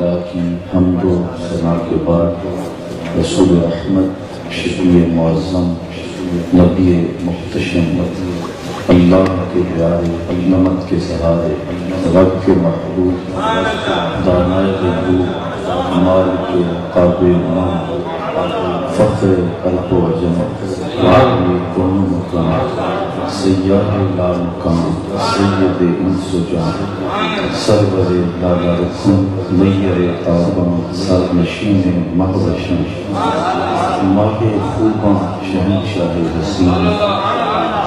تعالیٰ کی حمد و ثنا کے بعد رسول رحمت شفیع معظم نبی محتشم اللہ کے پیارے نمت کے سہارے رب کے محبوب دانائے غیوب مال کے قابل مان فخر قلب و عجم عالم کون و مکان سیاہ لا مکان سید انس و جان سرور لالا رکن نیر تابان سرنشین مہوشن ماہ خوباں شہنشاہ حسین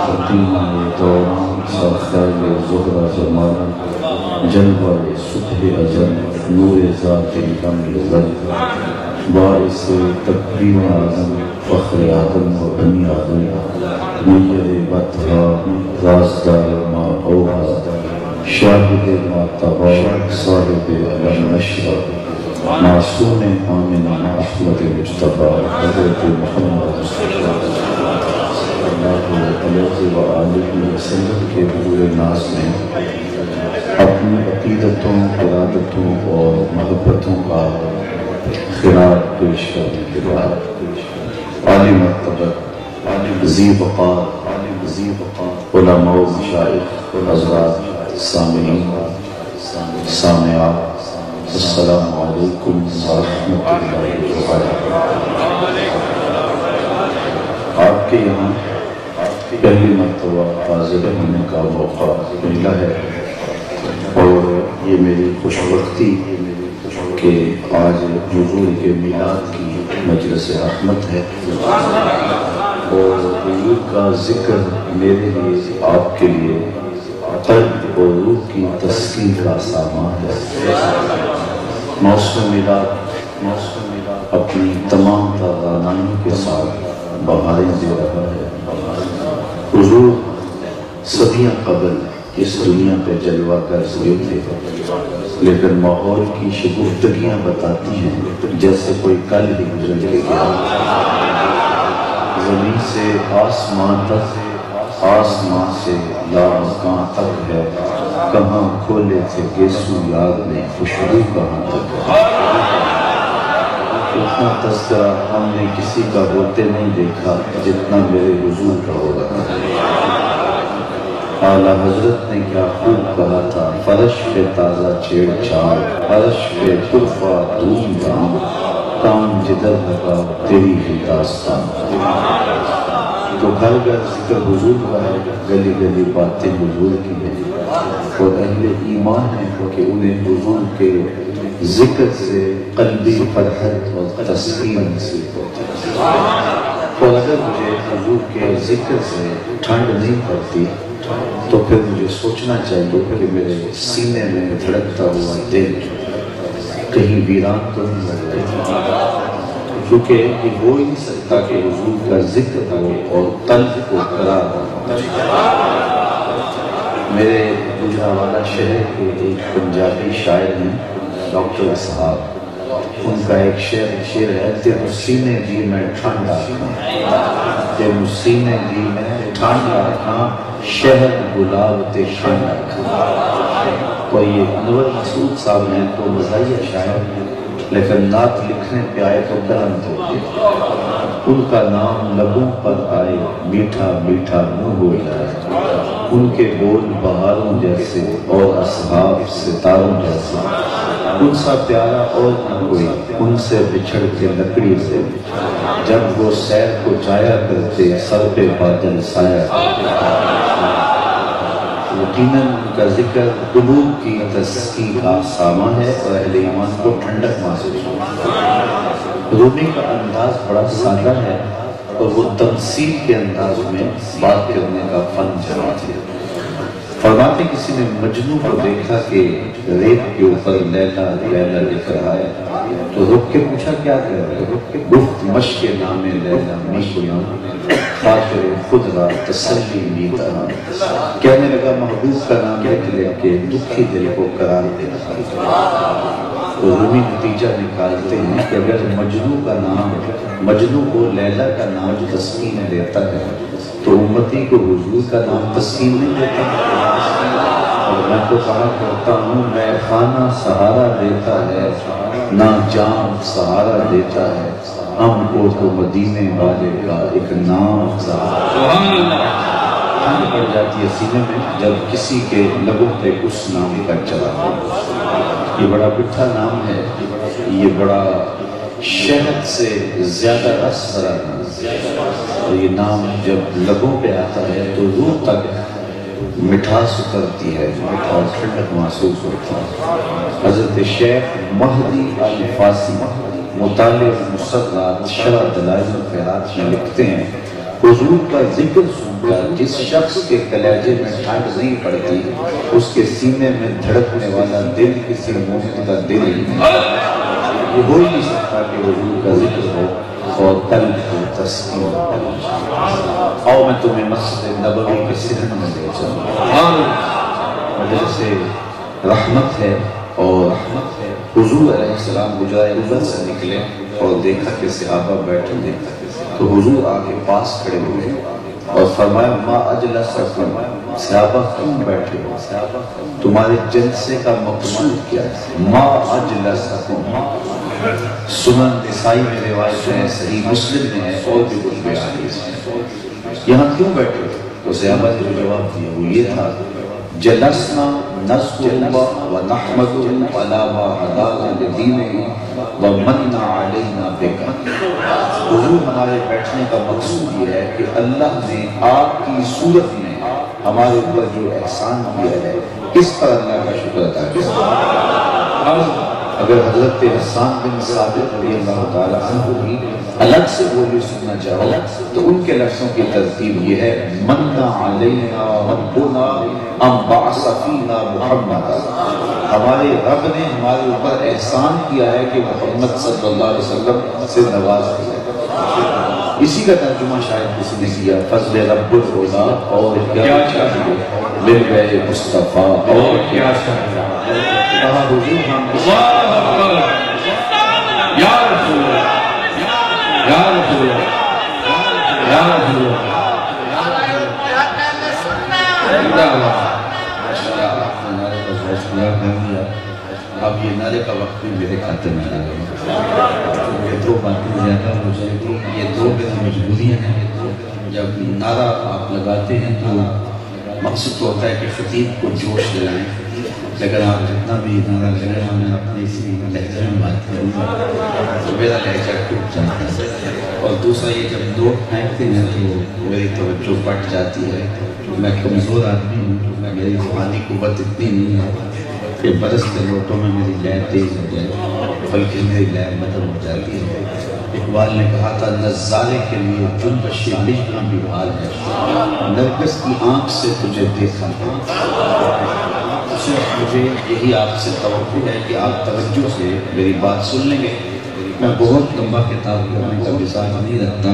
فتیمہ دوران ساخیل زہرہ جمال جلوہ صبح ازل نور ذات غم ازل باعث تکریم آدم فخر آدم و بنی آدم نیر بطہا رازدار ما اوہا شاہد ما تبا صاحب علم نشرہ معصوم آمن احمد مجتبہ حضرت محمد صلی اللہ علیہ وآلہ وسلم کے حضور ناز میں اپنی عقیدتوں ارادتوں اور محبتوں کا خراج پیش کرنے کے بعد عالم مرتبہ ذی وقار علماء و مشائخ حضرات سامعین سامعات السلام علیکم ورحمۃ اللہ وبرکاتہ۔ آپ کے یہاں پہلی مرتبہ حاضر ہونے کا موقع ملا ہے اور یہ میری خوش بختی کہ آج حضور کے میلاد کی مجلس رحمت ہے اور حضور کا ذکر میرے لیے آپ کے لیے قلب اور روح کی تسکین کا سامان ہے۔ موسم میلاد اپنی تمام تازانیوں کے ساتھ بہاریں دے رہا ہے۔ حضور صدیاں قبل اس دنیا پہ جلوہ گر ہوئے تھے، لیکن ماحول کی شگفتگیاں بتاتی ہیں جیسے کوئی کل ہی گزر کے گیا۔ زمین سے آسمان تک، آسمان سے لامکان تک ہے، کہاں کھولے تھے گیسو یاد میں خوشبو کہاں تک ہے۔ اتنا تذکرہ ہم نے کسی کا ہوتے نہیں دیکھا جتنا میرے حضور کا ہو رہا ہے۔ اعلیٰ حضرت نے کیا خوب کہا تھا، فرش پہ تازہ چھیڑ چھاڑ، فرش پہ طرفہ دھوم دھام، کام جدر لگا تیری ہی داستان۔ تو گھر گھر ذکر حضور کا ہے، گلی گلی باتیں حضور کی ہیں، اور اہل ایمان ہے کہ انہیں حضور کے ذکر سے قلبی فرحت اور تسکین نصیب ہوتی ہے۔ اور اگر مجھے حضور کے ذکر سے ٹھنڈ نہیں پڑتی تو پھر مجھے سوچنا چاہیے کہ میرے سینے میں دھڑکتا ہوا دل کہیں ویران تو نہیں لگ رہا، کیونکہ یہ ہو ہی نہیں سکتا کہ حضور کا ذکر ہو اور قلب کو قرار ہو۔ میرے گجرانوالہ شہر کے ایک پنجابی شاعر ہیں ڈاکٹر اسحاق، ان کا ایک شعر ہے، تیرے سینے دی میں ٹھنڈ آکھاں، تیرے سینے دی میں ٹھنڈ آکھاں، شہد گلاب تے شن آکھاں۔ اور یہ انور مسعود صاحب ہیں تو مزاحیہ شاعر ہیں، لیکن نعت لکھنے پہ آئے تو قلم دھوتے، ان کا نام لبوں پر آئے میٹھا میٹھا منہ ہو جائے، ان کے بول بہاروں جیسے اور اصحاب ستاروں جیسے، ان سا پیارا اور نہ کوئی، ان سے بچھڑ کے لکڑی سے جب وہ سیر کو جایا کرتے سر پہ بادل سایہ کرتے۔ یقیناً ان کا ذکر قلوب کی تسکین کا سامان ہے اور اہل ایمان کو ٹھنڈک محسوس ہوتی ہے۔ رومی کا انداز بڑا سادہ ہے اور وہ تمثیل کے انداز میں بات کرنے کا فن جانتے ہیں۔ فرماتے کسی نے مجنوں کو دیکھا کہ ریت کے اوپر لیلا لیلا لکھ رہا ہے تو رک کے پوچھا کیا کر رہے ہو؟ گفت مشق نام لیلا می گناں خاطر خود را تسلی می ترا۔ کہنے لگا محبوب کا نام لکھ لے کے دکھی دل کو قرار دینا۔ تو رومی نتیجہ نکالتے ہیں کہ اگر مجنوں کو لیلا کا نام تسکین دیتا ہے تو امتی کو حضور کا نام تسکین نہیں دیتا۔ اور میں تو کہا کرتا ہوں میں خانہ سہارا دیتا ہے نہ جام سہارا دیتا ہے، ہم کو تو مدینے والے کا ایک نام سہارا پڑ جاتی ہے سینے میں جب کسی کے لبوں پہ اس نام کا چلا ہے۔ یہ بڑا میٹھا نام ہے، یہ بڑا شہد سے زیادہ رس بھرا نام ہے، اور یہ نام جب لبوں پہ آتا ہے تو روح تک مٹھاس اترتی ہے، مٹھاس ٹھنڈک محسوس ہوتی ہے۔ حضرت شیخ مہدی الفاسی مطالع مصرات شرح دلائل الخیرات میں لکھتے ہیں، حضور کا ذکر سن کر جس شخص کے کلیجے میں ٹھنڈ نہیں پڑتی، اس کے سینے میں دھڑکنے والا دل کسی مومن کا دل نہیں، وہ ہو ہی نہیں سکتا کہ حضور کا ذکر ہو اور قلب کو تسکین ہو۔ آؤ میں تمہیں مسجد نبوی کے صحن میں لے جاؤں، مجلس رحمت ہے، اور حضور علیہ السلام حجرہ اول سے نکلے اور دیکھا کہ صحابہ بیٹھے ہیں، تو حضور آگے پاس کھڑے ہوئے اور فرمایا ما اجلسکم، صحابہ کیوں بیٹھے ہو، تمہارے جلسے کا مقصود کیا ہے؟ ما اجلسکم، سنن نسائی میں روایت ہے، صحیح مسلم میں ہے، اور بھی کچھ بیان ہے، یہاں کیوں بیٹھے ہو؟ تو صحابہ نے جو جواب دیا وہ یہ تھا، جلسنا نذکر اللہ ونحمدہ علی ما ہدانا لدینہ ومن علینا بک۔ حضور ہمارے بیٹھنے کا مقصود یہ ہے کہ اللہ نے آپ کی صورت میں ہمارے اوپر جو احسان کیا ہے اس پر اللہ کا شکر ادا کیا۔ اگر حضرت حسان بن ثابت رضی اللہ تعالیٰ عنہ بھی الگ سے بولی سننا چاہو تو ان کے لفظوں کی ترتیب یہ ہے، من علینا ربنا ام بعث فینا محمد، ہمارے رب نے ہمارے اوپر احسان کیا ہے کہ محمد صلی اللہ علیہ وسلم سے نواز کیا۔ اسی کا ترجمہ شاید کسی نے کیا، فضل رب العلا، اور کیا چاہیے للغیر مصطفیٰ، اور کیا چاہیے کہا حضور ہم یا رسول اللہ یا رسول اللہ یا رسول اللہ۔ اب یہ نعرے کا وقت بھی میرے کھاتے میں آ گیا، یہ دو باتیں زیادہ ہو جائے گی، یہ دو میری مجبوریاں ہیں۔ جب نعرہ آپ لگاتے ہیں تو مقصد تو ہوتا ہے کہ خطیب کو جوش دلائیں، لیکن آپ جتنا بھی نعرہ لے رہے ہیں میں اپنے اسی لہجے میں بات کروں گا تو میرا لہجہ ٹوٹ جاتا ہے، اور دوسرا یہ جب لوگ پھینکتے ہیں تو میری توجہ پٹ جاتی ہے، میں کمزور آدمی ہوں، میری روحانی قوت اتنی نہیں ہے کہ برستے لوٹوں میں میری لے تیز ہو جائے، بلکہ میری لے بدل ہو جاتی ہے۔ اقبال نے کہا تھا نظارے کے لیے جنبش لکھنا بھی حال ہے، نرگس کی آنکھ سے تجھے دیکھا مجھے یہی آپ سے توقع ہے کہ آپ توجہ سے میری بات سن لیں گے۔ میں بہت لمبا کتاب کرنے کا مزاج نہیں رکھتا،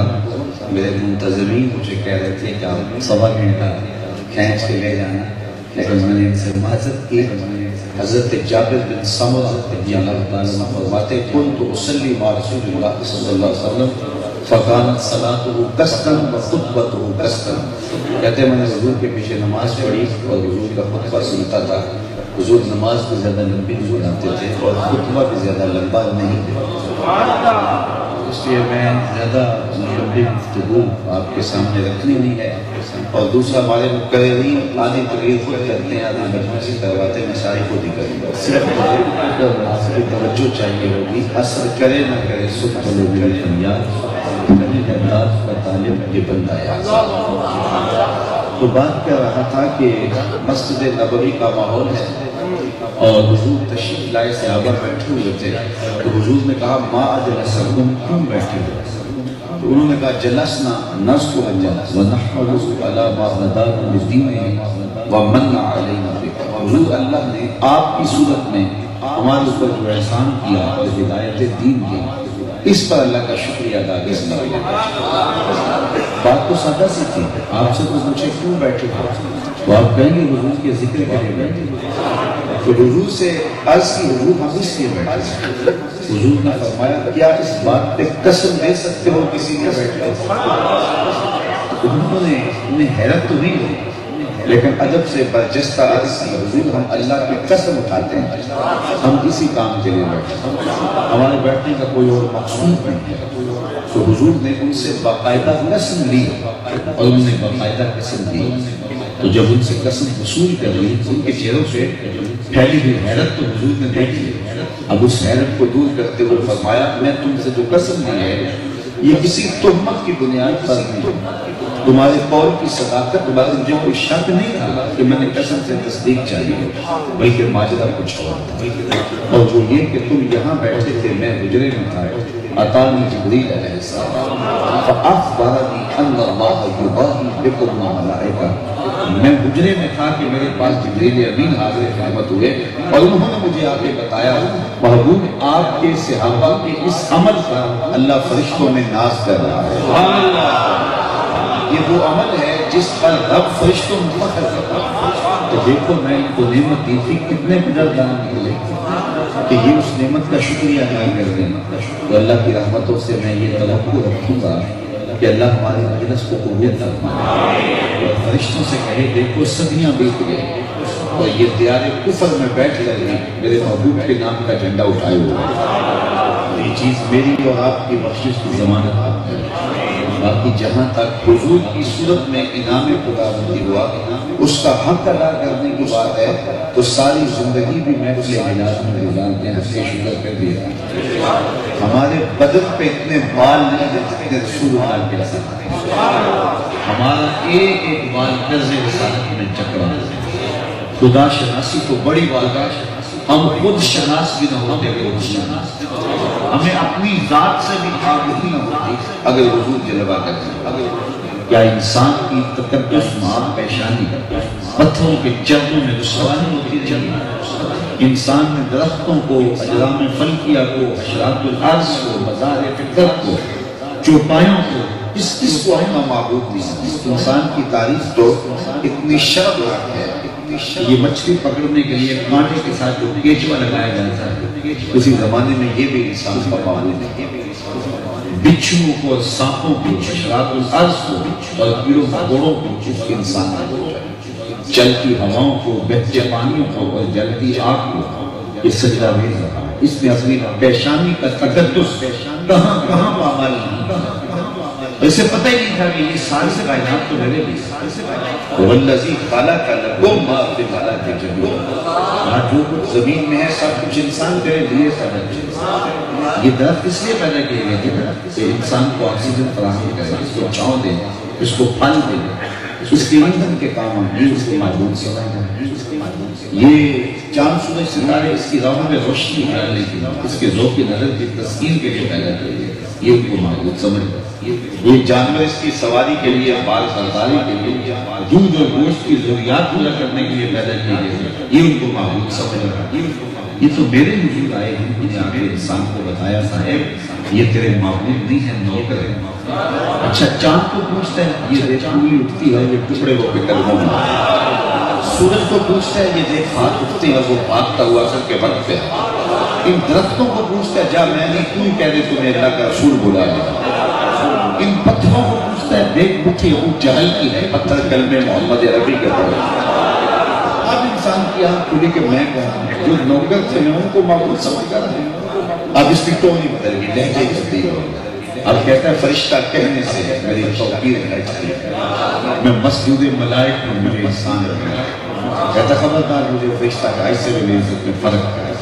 میرے منتظمین مجھے کہہ رہے تھے کہ آپ سوا گھنٹہ کھینچ کے لے جانا، لیکن میں نے ان سے معذرت کی۔ حضرت جابر بن سمرہ رضی اللہ تعالیٰ عنہ فرماتے كنت اصلی مع رسول اللہ صلی اللہ علیہ وسلم فکانت صلاتہ قصدا وخطبتہ قصدا، کہتے میں نے حضور کے پیچھے نماز پڑھی اور حضور کا خطبہ سنتا تھا۔ حضور نماز بھی زیادہ لمبی نہیں بناتے تھے اور خطبہ بھی زیادہ لمبا نہیں تھا، اس لیے میں زیادہ لمبی گفتگو آپ کے سامنے رکھنی نہیں ہے۔ اور دوسرا ہمارے مقررین آنے تقریر خود کرتے ہیں، آدھے مجمع سے کرواتے ہیں، میں ساری خود ہی کروں گا، صرف آپ کی توجہ چاہیے ہوگی، اثر کرے نہ کرے سکھ بولو میری فریاد، کرنے جنات کا طالب یہ بندہ یاد۔ تو بات کر رہا تھا کہ مسجد نبوی کا ماحول ہے اور حضور تشریف لائے، صحابہ بیٹھے ہوئے تھے، تو حضور نے کہا ما اجلسکم، کیوں بیٹھے ہوئے؟ تو انہوں نے کہا جلسنا نذکر اللہ ونحمدہ علی ما ہدانا لدینہ ومن علینا بک، حضور اللہ نے آپ کی صورت میں ہمارے اوپر جو احسان کیا اور ہدایت دین کی، اس پر اللہ کا شکریہ ادا کرنا۔ بات تو سادہ سی تھی، آپ سے تو پوچھے کیوں بیٹھے ہو، تو آپ کہیں گے حضور کے ذکر کے لیے بیٹھے، تو حضور سے عرض کی حضور ہم اس لیے بیٹھے۔ حضور نے فرمایا کیا اس بات پہ قسم دے سکتے ہو کسی نے بیٹھے؟ انہیں حیرت تو نہیں ہوئی، لیکن ادب سے برجستہ عرض کی حضور ہم اللہ کی قسم اٹھاتے ہیں ہم اسی کام کے لیے بیٹھے ہیں، ہمارے بیٹھنے کا کوئی اور مقصود نہیں ہے۔ تو حضور نے ان سے باقاعدہ قسم لی اور انہوں نے باقاعدہ قسم دی، تو جب ان سے قسم وصول کر لی ان کے چہروں پہ پھیلی ہوئی حیرت تو حضور نے دیکھی۔ اب اس حیرت کو دور کرتے ہوئے فرمایا میں تم سے جو قسم دی ہے یہ کسی تہمت کی بنیاد پر نہیں، تمہارے قول کی صداقت بارے مجھے کوئی شک نہیں تھا کہ میں نے قسم سے تصدیق چاہیے، بلکہ ماجرا کچھ اور تھا، اور وہ یہ کہ تم یہاں بیٹھے تھے میں حجرے میں تھا، اتانی جبریل علیہ السلام فاخبرنی ان اللہ یباہی بکم ملائکہ، میں حجرے میں تھا کہ میرے پاس جبریل امین حاضر خدمت ہوئے اور انہوں نے مجھے آ کے بتایا محبوب آپ کے صحابہ کے اس عمل پر اللہ فرشتوں میں ناز کر رہا ہے، یہ وہ عمل ہے جس پر رب فرشتوں میں فخر کرتا ہے۔ تو دیکھو میں ان کو نعمت دی تھی کتنے قدردان نکلے کہ یہ اس نعمت کا شکریہ ادا کر دیں، تو اللہ کی رحمتوں سے میں یہ توقع رکھوں گا کہ اللہ ہماری مجلس کو قبول فرمائے اور فرشتوں سے کہے دیکھو صدیاں بیت گئے اور یہ دیار کفر میں بیٹھ کر میرے محبوب کے نام کا جھنڈا اٹھائے ہوئے، یہ چیز میری اور آپ کی بخشش کی ضمانت ہے۔ باقی جہاں تک حضور کی صورت میں انعام خداوندی ہوا اس کا حق ادا کرنے کی بات ہے تو ساری زندگی بھی محفل میلاد میں گزارتے ہیں، ہنس کے شکر کر دیا۔ ہمارے بدن پہ اتنے بال نہیں ہیں جتنے رسول اللہ کے ساتھ ہیں، ہمارا ایک ایک بال قرض رسالت میں چکرا، خدا شناسی تو بڑی بات ہے، ہم خود شناس بھی نہ ہوتے ہمیں اپنی ذات سے بھی آگہی نہ ہوتی اگر حضور جلوہ کرتے۔ کیا انسان کی تقدس ماں پیشانی پتھروں کے چرنوں میں رسوانی ہوتی رہی، انسان نے درختوں کو، اجرام فلکیہ کو، اشراط الارض کو، مزار فطرت کو، چوپایوں کو، کس کو اپنا معبود نہیں سمجھا۔ انسان کی تاریخ تو اتنی شرمناک ہے، یہ مچھلی پکڑنے کے لیے کانٹے کے ساتھ جو کیچوا لگایا جاتا ہے اسی زمانے میں یہ بھی انسان کا معبود ہے۔ بچھوؤں کو، سانپوں کو، اشراط الارض کو اور کیڑوں مکوڑوں کو اس کے انسان کا چلتی ہواؤں کو، بہتے پانیوں کو اور جلتی آگ کو یہ سجدہ ریز رہا ہے۔ اس میں اپنی پیشانی کا تقدس کہاں کہاں پامال نہیں، اسے پتہ ہی نہیں تھا کہ یہ ساری کائنات تو میرے لیے والذی خلق لکم ما فی الارض جميعا، جو کچھ زمین میں ہے سب کچھ انسان تیرے لیے پیدا، یہ درخت اس لیے پیدا کیے گئے تھے کہ انسان کو آکسیجن فراہم کرے، اس کو چھاؤں دے، اس کو پھل دے، اس کے ایندھن کے کام آئیں، اس کو معبود سمجھا۔ یہ چاند سورج ستارے اس کی راہوں میں روشنی ڈالنے کی، اس کے ذوق کی نظر کی تسکین کے لیے پیدا کیے گئے، یہ ان کو معبود سمجھا۔ یہ جانور اس کی سواری کے لیے، بال سرداری کے لیے، دودھ اور گوشت کی ضروریات پورا کرنے کے لیے پیدا کیے گئے، یہ ان کو معبود سمجھا۔ یہ تو میرے حضور آئے ہیں، انہوں نے آ کے انسان کو بتایا صاحب یہ تیرے معبود نہیں ہے، نوکر ہے۔ اچھا چاند کو پوچھتا ہے یہ دیکھ پوری اٹھتی ہے، یہ ٹکڑے ہو کے قدموں میں، سورج کو پوچھتا ہے یہ دیکھ ہاتھ اٹھتی ہے، وہ بھاگتا ہوا سب کے وقت پہ، ان درختوں کو پوچھتا ہے جا میں نہیں کیوں کہہ دے تمہیں اللہ کا رسول بلا دیا، ان پتھروں کو پوچھتا ہے دیکھ مٹھی ابو جہل کی ہے، پتھر کلمے محمد عربی کے پڑھے۔ اب انسان کی آنکھ کھلی کہ میں کہوں جو نوکر تھے میں ان کو معبود سمجھ کر رہا ہوں۔ اب اس کی ٹونی بدل گئی، لہجے بدل گئی، اب کہتا ہے فرشتہ کہنے سے میری توقیر ہے، میں مسجود ملائک ہوں، مجھے انسان ہے، کہتا خبردار مجھے فرشتہ کا ایسے بھی میری عزت میں فرق ہے،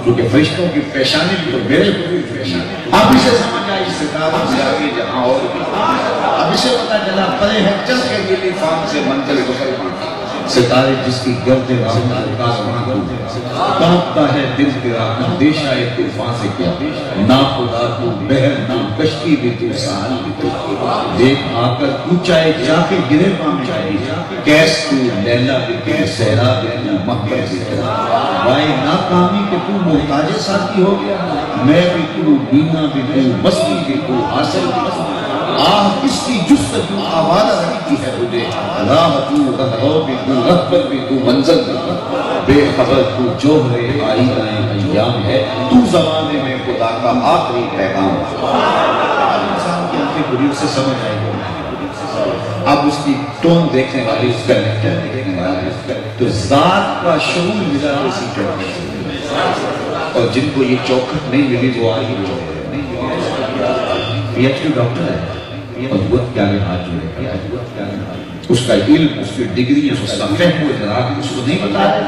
کیونکہ فرشتوں کی پیشانی بھی تو میرے پیشانی۔ اب اسے سمجھ آئی ستاروں سے آگے جہاں اور بھی، اب اسے پتا چلا پرے ہے چل کے یہ فام سے منزل گزر پاتی، ستارے جس کی گرد رحمت کا کارواں کانپتا ہے دل تیرا، اندیشہ طوفان سے کیا، نا خدا تو بحر نہ کشتی بھی تو سال بھی تو، دیکھ آ کر اونچائے جا کے گرے پاں جائے، کیس تو لیلا بھی تو سہرا بھی تو محبت بھی تو، بھائی ناکامی کہ تو محتاج ساتھی ہو گیا، میں بھی تو بینا بھی تو مستی بھی تو حاصل بھی تو، آہ کس کی جستجو آوارہ رکھتی ہے تجھے، راہ تو رہو بھی تو رہبر بھی تو منزل بھی تو، بے خبر تو جوہرے آئینہ ایام ہے، تو زمانے میں خدا کا آخری پیغام۔ اب انسان کی آنکھیں کھلی، اسے سمجھ آئے گی، اب اس کی ٹون دیکھنے والی، اس کا لیکچر دیکھنے والی، تو ذات کا شعور ملا اسی چوکھٹ سے، اور جن کو یہ چوکھٹ نہیں ملی وہ آگے بڑھ گئے۔ پی ایچ ڈی ڈاکٹر ہے اور بہت کیا ہاتھ جوڑے، اس کا علم، اس کی ڈگری، اس کا فہم و ادراک اس کو نہیں پتا ہے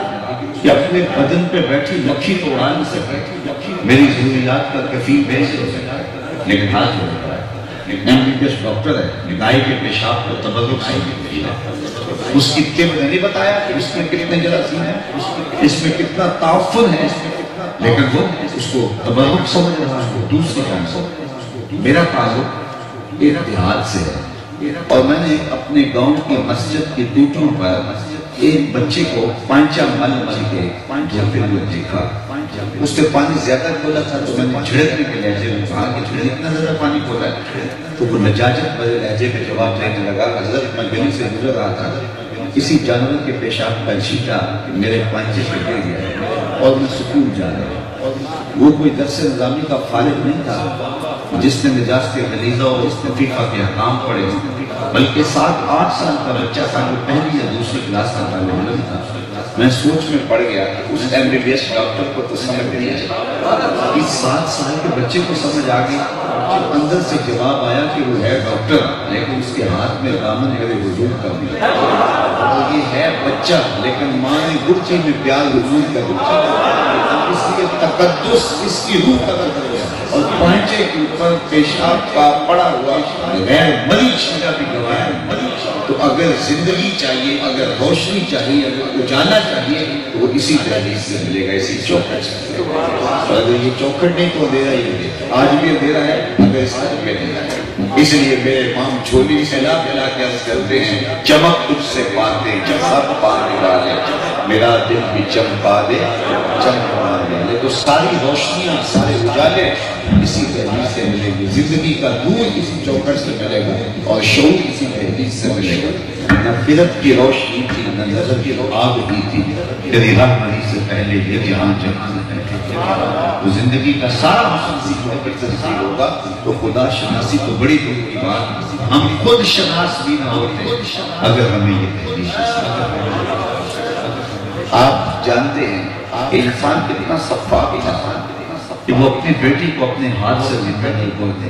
کہ اپنے بدن پہ بیٹھی مکھی کو اڑا نہیں سکے، میری ضروریات کا کفیل بیچ ہو سکتا ہے، لیکن ہاتھ جوڑ رہا ہے۔ M B B S doctor ہے، گائے کے پیشاب کو تبرک سے اس کی طب نے نہیں بتایا کہ اس میں کتنے جراثیم ہیں، اس میں کتنا تعفن ہے، لیکن وہ اس کو تبرک سمجھ رہا ہے، دوسری جانب سے۔ میرا تعلق ایک دیہات سے ہے، اور میں نے اپنے گاؤں کی مسجد کی ٹوٹیوں پر ایک بچے کو پانچا مل مل کے دھوتے ہوئے دیکھا۔ اس سے پانی زیادہ کھولا تھا تو میں نے جھڑکنے کے لہجے میں کہا کہ جھڑک اتنا زیادہ پانی کھولا ہے، تو وہ لجاجت بھرے لہجے میں جواب دینے لگا، حضرت میں گلی سے گزر رہا تھا، کسی جانور کے پیشاب کا چھینٹا میرے پانچے پہ گر گیا اور میں سکون جا رہا۔ وہ کوئی درس نظامی کا فارغ نہیں تھا جس نے نجاست غلیظہ اور استفیقہ کے احکام پڑھے، بلکہ 7-8 سال کا بچہ تھا جو پہلی یا دوسری کلاس کا طالب علم تھا۔ میں سوچ میں پڑ گیا کہ اس M B B S doctor کو تو سمجھ نہیں آئی، اس 7 سال کے بچے کو سمجھ آ گئی۔ اندر سے جواب آیا کہ وہ ہے ڈاکٹر، لیکن اس کے ہاتھ میں دامن میرے حضور کا دیا، اور یہ ہے بچہ لیکن ماں نے گرچی میں پیار حضور کا بچہ، اس لیے تقدس اس کی روح کا قدر ہے۔ اور پانچے کے اوپر پیشاب کا پڑا ہوا غیر مری چھینٹا بھی گواہ ہے۔ تو اگر زندگی چاہیے، اگر روشنی چاہیے، اگر اجالا چاہیے تو وہ اسی دہلیز سے ملے گا، اسی چوکھٹ سے۔ اور اگر یہ چوکھٹ نہیں تو اندھیرا ہی ہے، آج بھی اندھیرا ہے، اگر اس طرح میں اندھیرا ہے۔ اس لیے میرے امام جھولی پھیلا پھیلا کے عرض کرتے ہیں، چمک تجھ سے پاتے سب پانے والے، میرا دل بھی چمکا دے چمکانے والے۔ تو ساری روشنیاں، سارے اجالے اسی دہلیز سے ملیں گے، زندگی کا نور اسی چوکھٹ سے ملے گا، اور شعور اسی دہلیز سے ملے گا۔ نہ فرت کی روشنی تھی، نہ نظر کی آگ بھی تھی، تیری رہنمائی سے پہلے یہ جہاں جہاں ہے۔ تو زندگی کا سارا حسن سیکھنے پر تنظیم ہوگا تو خدا شناسی تو بڑی دور کی بات، ہم خود شناس بھی نہ ہوتے اگر ہمیں یہ دہلیز سے۔ آپ جانتے ہیں کہ انسان کتنا صفاق تھا کہ وہ اپنی بیٹی کو اپنے ہاتھ سے زندہ نہیں بولتے۔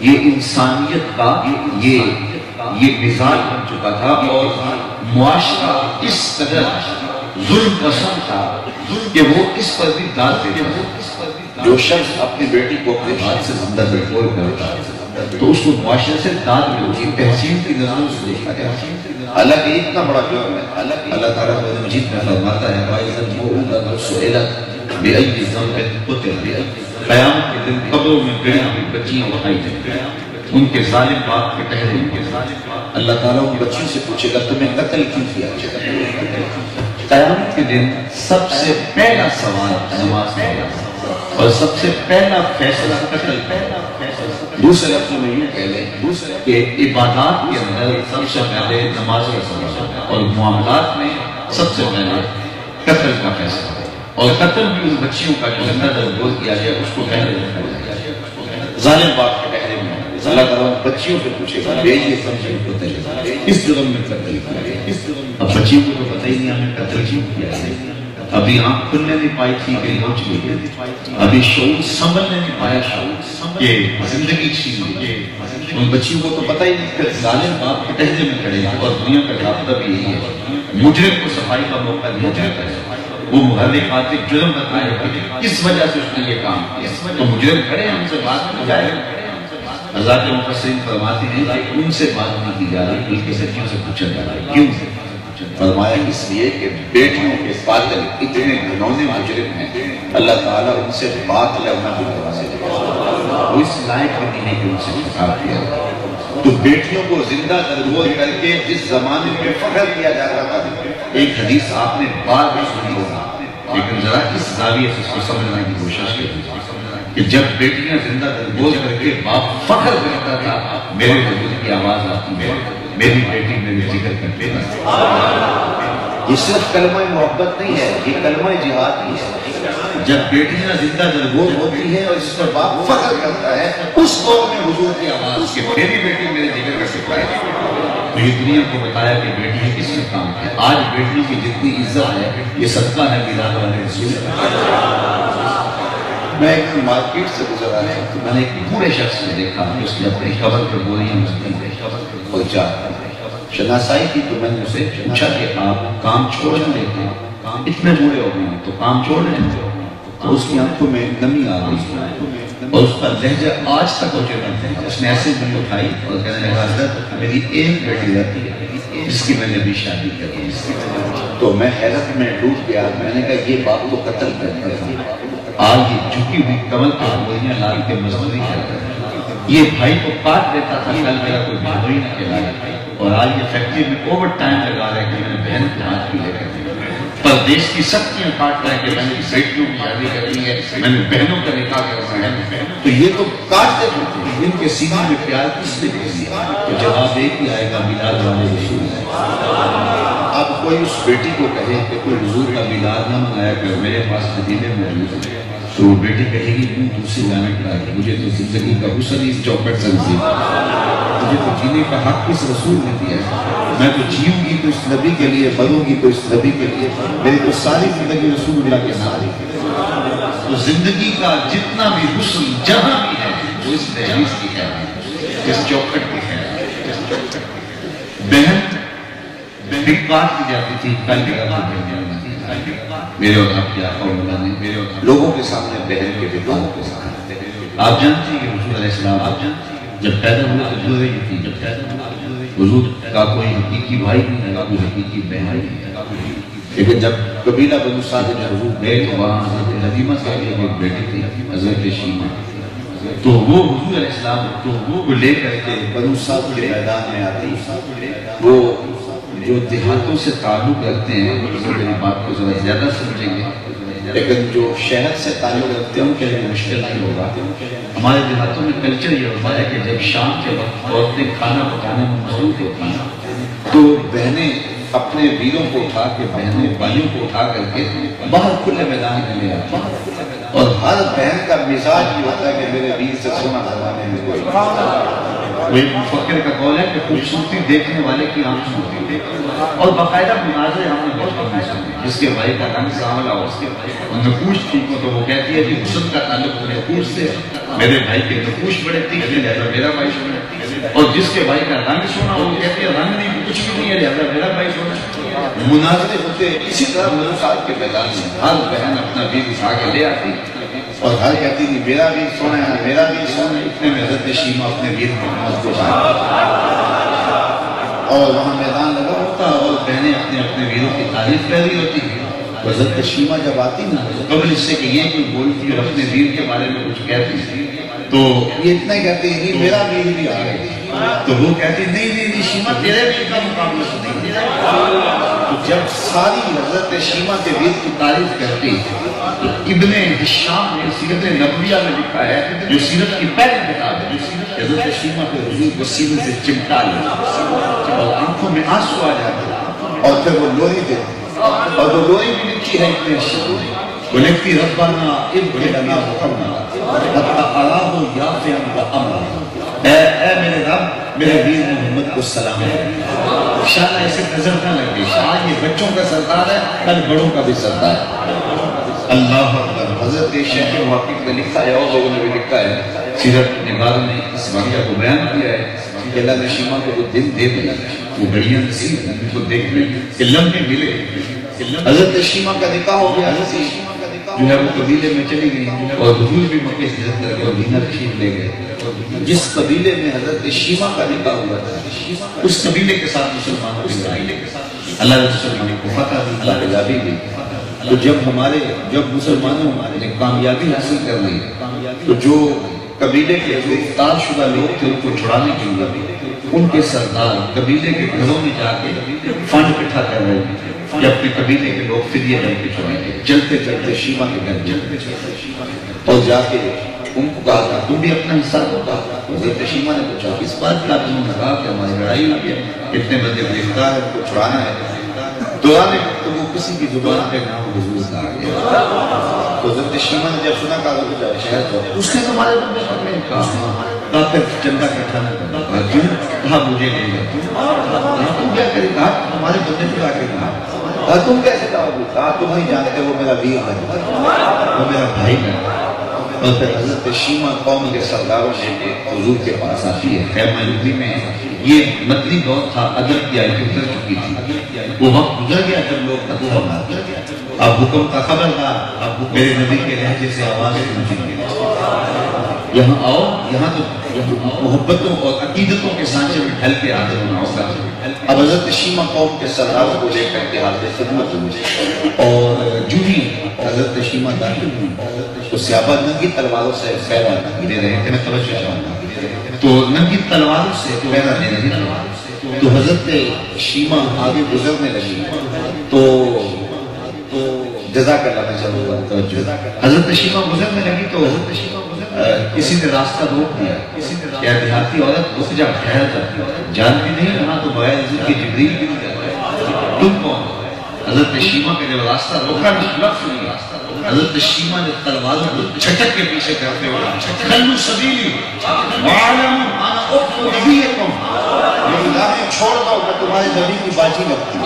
یہ انسانیت کا یہ مزاج بن چکا تھا، اور معاشرہ اس قدر ظلم پسند تھا کہ وہ اس پر بھی داد دیتا تھا۔ جو شخص اپنی بیٹی کو اپنے ہاتھ سے زندہ نہیں بول کرتا تو اس کو معاشرے سے داد ملتی، تحسین کی نظروں سے دیکھا گیا۔ حالانکہ اتنا بڑا جرم ہے، اللہ تعالیٰ قرآن مجید میں فرماتا ہے وَإِذَا الْمَوْءُودَةُ سُئِلَتْ بِأَيِّ ذَنبٍ قُتِلَتْ۔ قیامت کے دن قبروں میں گڑی ہوئی بچیاں اٹھائی جائیں گی، ان کے ظالم باپ کے ٹہرے اللہ تعالیٰ ان بچیوں سے پوچھے گا تمہیں قتل کیوں کیا جائے؟ قیامت کے دن سب سے پہلا سوال نماز کا اور سب سے پہلا فیصلہ قتل کا۔ دوسرے لفظوں میں یہ کہہ لیں کہ عبادات کے اندر سب سے پہلے نماز کا سوال، اور معاملات میں سب سے پہلے قتل کا فیصلہ، اور قتل بھی ان بچیوں کا جو زندہ درگور کیا گیا اس کو پہلے ظالم باپ کے پہلے میں اللہ تعالیٰ بچیوں سے پوچھے گا یہ سمجھے قتل اس جرم میں قتل کیا گیا۔ اب بچیوں کو تو پتہ ہی نہیں ہمیں قتل کیوں کیا گیا، ابھی آنکھ کھلنے نہیں پائی تھی کہ ہو چکی ہے، ابھی شعور سنبھلنے نہیں پایا شعور کہ زندگی چھین لی۔ ان بچیوں کو تو پتہ ہی نہیں کہ ظالم باپ کے ٹہرے میں کھڑے ہیں، اور دنیا کا رابطہ بھی یہی ہے، مجرم کو صفائی کا موقع دیا جاتا ہے، وہ محرک خاطر جرم بتائے کس وجہ سے اس نے یہ کام کیا، تو مجرم کھڑے ہیں ان سے بات کی جائے۔ حضرات مفسرین فرماتے ہیں کہ ان سے بات نہیں کی جا رہی بلکہ سچیوں سے پوچھا جا رہا ہے۔ کیوں؟ فرمایا اس لیے کہ بیٹیوں کے قاتل اتنے گھنونے مجرم ہیں، اللہ تعالیٰ ان سے بات کرنا بھی کروانے لگا، وہ اس لائق بھی نہیں کہ ان سے خطاب کیا۔ تو بیٹیوں کو زندہ درگور کر کے جس زمانے میں فخر کیا جاتا تھا، ایک حدیث آپ نے بار بار سنی ہوگا، لیکن ذرا اس زاویے سے اس کو سمجھنے کی کوشش کی کہ جب بیٹیاں زندہ درگور کر کے باپ فخر کرتا تھا، میرے حضور کی آواز آتی ہے، میری بیٹی میری ذکر کرتے ہیں۔ یہ صرف کلمہ محبت نہیں ہے، یہ کلمہ جہاد ہی ہے۔ جب بیٹیاں زندہ درگور ہوتی ہیں اور اس پر باپ فخر کرتا ہے، اس دور میں حضور کی آواز کہ میری بیٹی میرے جگر کا ٹکڑا ہے، تو یہ دنیا کو بتایا کہ بیٹیاں کس میں کام ہے۔ آج بیٹیوں کی جتنی عزت ہے یہ صدقہ ہے میلاد والے رسول۔ میں ایک مارکیٹ سے گزر رہا ہے تو میں نے ایک بوڑھے شخص کو دیکھا، اس نے اپنی قبر پر گولیاں پہنچا شناسائی کی، تو میں نے اسے پوچھا کہ آپ کام چھوڑ دیتے ہیں، اتنے بوڑھے ہو گئے ہیں تو کام چھوڑ رہے ہیں؟ تو اس کی آنکھوں میں نمی آ گئی اور اس کا لہجہ آج تک ہو چکا ہے۔ اس نے ایسے بھی اٹھائی اور کہنے لگا حضرت میری ایک بیٹی رہتی ہے جس کی میں نے ابھی شادی کری۔ تو میں حیرت میں ڈوب گیا، میں نے کہا یہ باپ کو قتل کرتا تھا، آج یہ جھکی ہوئی کمل پر گولیاں لال کے مزدوری کرتا ہے، یہ بھائی کو کاٹ دیتا تھا کل میرا کوئی بہنوئی نہ کہلائے، اور آج یہ فیکٹری میں اوور ٹائم لگا رہا ہے کہ میں نے بہن کو ہاتھ بھی لے کر پردیش کی سختیاں کاٹ رہا ہے کہ میں نے بیٹیوں کی شادی کرنی ہے، میں نے بہنوں کا نکاح کرنا ہے، تو یہ تو کاٹتے ہیں، ان کے سینے میں پیار کس نے دے دیا؟ تو جواب ایک ہی آئے گا میلاد والے رسول۔ اب کوئی اس بیٹی کو کہے کہ کوئی حضور کا میلاد نہ منایا کر، میرے پاس مدینے میں موجود ہے، تو وہ بیٹی کہے گی کیوں دوسری جانے کا ہے، مجھے تو زندگی کا حسن اس چوکٹ سے نصیب ہے، مجھے تو جینے کا حق اس رسول نے دیا ہے، میں تو جیوں گی تو اس نبی کے لیے، مروں گی تو اس نبی کے لیے، میری تو ساری زندگی رسول اللہ کے ساتھ ہے۔ تو زندگی کا جتنا بھی حسن جہاں بھی ہے وہ اس دہلیز کی ہے، اس چوکٹ کی ہے۔ بہن بھی کاٹ دی جاتی تھی، کل بھی میرے اور آپ کے آقا مولا نے لوگوں کے سامنے بہن کے بیٹوں کے سامنے، آپ جانتے ہیں کہ رسول علیہ السلام جب پیدا ہوئے تو جو رہی تھی، جب پیدا ہوئے حضور کا کوئی حقیقی بھائی نہیں ہے، کوئی حقیقی بہن نہیں ہے، لیکن جب قبیلہ بنو سعد میں حضور گئے تو وہاں حضرت حلیمہ صاحب کی ایک بیٹی تھی حضرت شیمہ، تو وہ حضور علیہ السلام تو وہ لے کر کے بنو سعد کے میدان میں آتی، وہ جو دیہاتوں سے تعلق رکھتے ہیں وہ میری بات کو ذرا زیادہ سمجھیں گے، لیکن جو شہر سے تعلق رکھتے ہیں ان کے لیے مشکل نہیں ہوگا۔ ہمارے دیہاتوں میں کلچر یہ ہوتا ہے کہ جب شام کے وقت عورتیں کھانا پکانے میں مصروف ہوتی ہیں تو بہنیں اپنے ویروں کو اٹھا کے، بہنیں بھائیوں کو اٹھا کر کے باہر کھلے میدان میں لے آتی ہیں، اور ہر بہن کا مزاج یہ ہوتا ہے کہ میرے ویر سے سونا زمانے میں کوئی، وہ ایک مفکر کا قول ہے کہ خوبصورتی دیکھنے والے کی آنکھ ہوتی ہے، اور باقاعدہ مناظرے ہم نے بہت پڑھنے سنے، جس کے بھائی کا رنگ سانولا ہو، ان نقوش ٹھیک ہو تو وہ کہتی ہے کہ حسن کا تعلق نقوش سے، میرے بھائی کے نقوش بڑے تیکھے لہذا میرا بھائی سونا، اور جس کے بھائی کا رنگ سونا وہ کہتی ہے رنگ نہیں کچھ بھی نہیں ہے لہذا میرا بھائی سونا۔ مناظرے ہوتے اسی طرح بنو سعد کے میدان میں ہر بہن اپنا ویر اٹھا کے لے آتی اور ہر کہتی کہ میرا ویر سونا ہے، میرا ویر سونا ہے، اتنے میں حضرت شیمہ اپنے ویر کو مضبوط اور وہاں میدان لگا ہوتا اور بہنیں اپنے اپنے ویروں کی تعریف کر رہی ہوتی، حضرت شیمہ جب آتی نا قبل اس سے کہ یہ کوئی بولتی اور اپنے ویر کے بارے میں کچھ کہتی تو یہ اتنا ہی کہتی ہے کہ میرا ویر بھی آ گیا، تو وہ کہتی نہیں شیمہ تیرے ویر کا مقابلہ نہیں، تو جب ساری حضرت شیمہ کے ویر کی تعریف کرتی تو ابن ہشام نے سیرت نبویہ میں لکھا ہے جو سیرت کی پہلی کتاب ہے، حضرت شیمہ کے حضور کو سینے سے چمٹا لیا اور آنکھوں میں آنسو آ جاتے اور پھر وہ لوری دیتے، اور وہ لوری بھی لکھی ہے ابن ہشام، وہ لکھتی ربنا ابن لنا محمد حتی اراه یافعا و امرا، اے میرے رب میرے ویر محمد کو سلام ہے، انشاءاللہ اسے نظر نہ لگے، شاید یہ بچوں کا سردار ہے کل بڑوں کا بھی سردار ہے۔ اللہ اکبر۔ حضرت شیخ محقق نے لکھا ہے اور لوگوں نے بھی لکھا ہے، سیرت نگاروں نے اس واقعہ کو بیان کیا ہے کہ اللہ نے شیمہ کو وہ دن دے دیا، وہ گھڑیاں نصیب ہیں ان کو دیکھ لیں کہ لمحے ملے، حضرت شیمہ کا نکاح ہو گیا، جو ہے وہ قبیلے میں چلی گئی اور حضور بھی مکے سے ہجرت کر کے مدینہ تشریف لے گئے، جس قبیلے میں حضرت شیمہ کا نکاح ہوا تھا اس قبیلے کے ساتھ مسلمانوں کی لڑائی، اللہ نے کو فتح دی، اللہ کامیابی دی، تو جب مسلمانوں نے کامیابی حاصل کر لی تو جو قبیلے کے جو افتار شدہ لوگ تھے ان کو چھڑانے کے لیے ان کے سردار قبیلے کے گھروں میں جا کے فنڈ اکٹھا کر رہے تھے کہ اپنے قبیلے کے لوگ فدیہ دے کے چھڑائیں گے، چلتے چلتے شیمہ کے گھر اور جا کے ان کو کہا تھا تم بھی اپنا حصہ دو، حضرت شیمہ نے پوچھا اس بات کا انہوں نے کہا کہ ہماری لڑائی ہوئی ہے، اتنے بندے گرفتار ہیں، ان کو چھڑانا ہے، دوران گفتگو کسی کی زبان پہ نام حضور کا آ گیا، تو حضرت شیما نے جب سنا کہا شہر تو اس نے تمہارے بندے پکڑے کہا پھر چندہ اکٹھا نہ کرنا کیوں کہا مجھے لے گا تم کیا کرے کہا تمہارے بندے پہ آ کے کہا تم کیسے کہا تم نہیں جانتے وہ میرا ویر ہے وہ میرا بھائی ہے اور پھر حضرت شیما قوم کے سرداروں نے حضور کے پاس آتی ہے خیمہ یہودی میں یہ مدنی دور تھا ادب کی آیتیں اتر چکی تھی وہ وقت گزر گیا جب لوگ ادب بناتے اب حکم کا خبردار اب میرے نبی کے لہجے سے آوازیں سنیں گے یہاں آؤ یہاں تو محبتوں اور عقیدتوں کے سانچے میں ڈھل کے حاضر ہونا ہوگا اب حضرت شیما قوم کے سرداروں کو لے کر کے حاضر خدمت ہوئی اور جو ہی حضرت شیما داخل ہوئی تو صحابہ ننگی تلواروں سے پیرا دے رہے تھے میں توجہ چاہوں گا تو ننگی تلواروں سے پیرا دے رہے تھے تو حضرت شیما آگے گزرنے لگی تو جزاک اللہ میں چلوں حضرت شیما گزرنے لگی تو کسی نے راستہ روک دیا کیا دیہاتی عورت رک جا ٹھہر جاتی جانتی نہیں رہا تو بغیر حضرت کی جبریل بھی نہیں جاتا تم کون حضرت شیما کے جب راستہ روکا لفظ نہیں حضرت شیما نے تلواروں کو چھٹک کے پیچھے کرتے ہوئے خلو سبیلی وعلم انا اخت نبیکم یہ چھوڑ دو میں تمہارے نبی کی باجی لگتی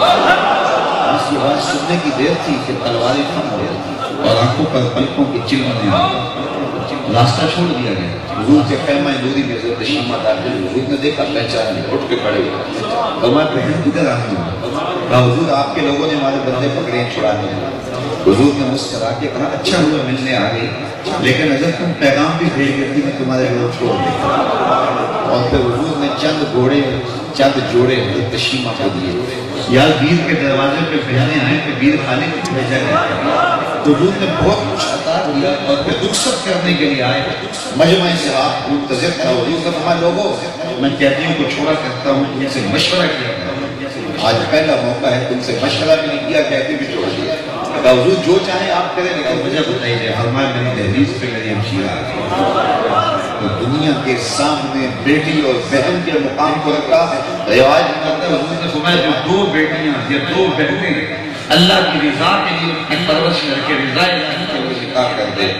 اس کی بات سننے کی دیر تھی کہ تلواریں کم ہو گئی اور آنکھوں پر پلکوں کی چلمنے آ راستہ چھوڑ دیا گیا حضور کے خیمہ نوری میں حضرت شیما داخل حضور نے دیکھا پہچان نہیں اٹھ کے کھڑے ہوئے اور میں بہن کدھر آئی ہوں کہا حضور آپ کے لوگوں نے ہمارے بندے پکڑے ہیں چھڑانے حضور نے مسکرا کے کہا اچھا ہوا ملنے آ گئی لیکن اگر تم پیغام بھی بھیج دیتی میں تمہارے لوگ چھوڑ دیتا اور پھر حضور نے چند جوڑے حضرت شیما کو دیے یا ویر کے دروازے پہ بہنے آئے کہ ویر خانے کو بھیجا گیا تو حضور نے بہت کچھ عطا دیا اور پھر رخصت کرنے کے لیے آئے مجمع سے آپ منتظر تھا حضور کا فرمایا لوگوں میں کیدیوں کو چھوڑا کرتا ہوں تم سے مشورہ کیا کرتا آج پہلا موقع ہے تم سے مشورہ بھی نہیں کیا کہتے بھی چھوڑ دیا حضور جو چاہیں آپ کریں لیکن وجہ بتائیے فرمایا میری دہلیز پہ میری ہمشیرہ آ گئی تو دنیا کے سامنے بیٹی اور بہن کے مقام کو رکھا رواج کرتا ہے حضور نے فرمایا جو دو بیٹیاں یا دو بہنیں اللہ کی رضا کے لیے ان کی پرورش کر کے رضا الہی کے لیے نکاح کر دے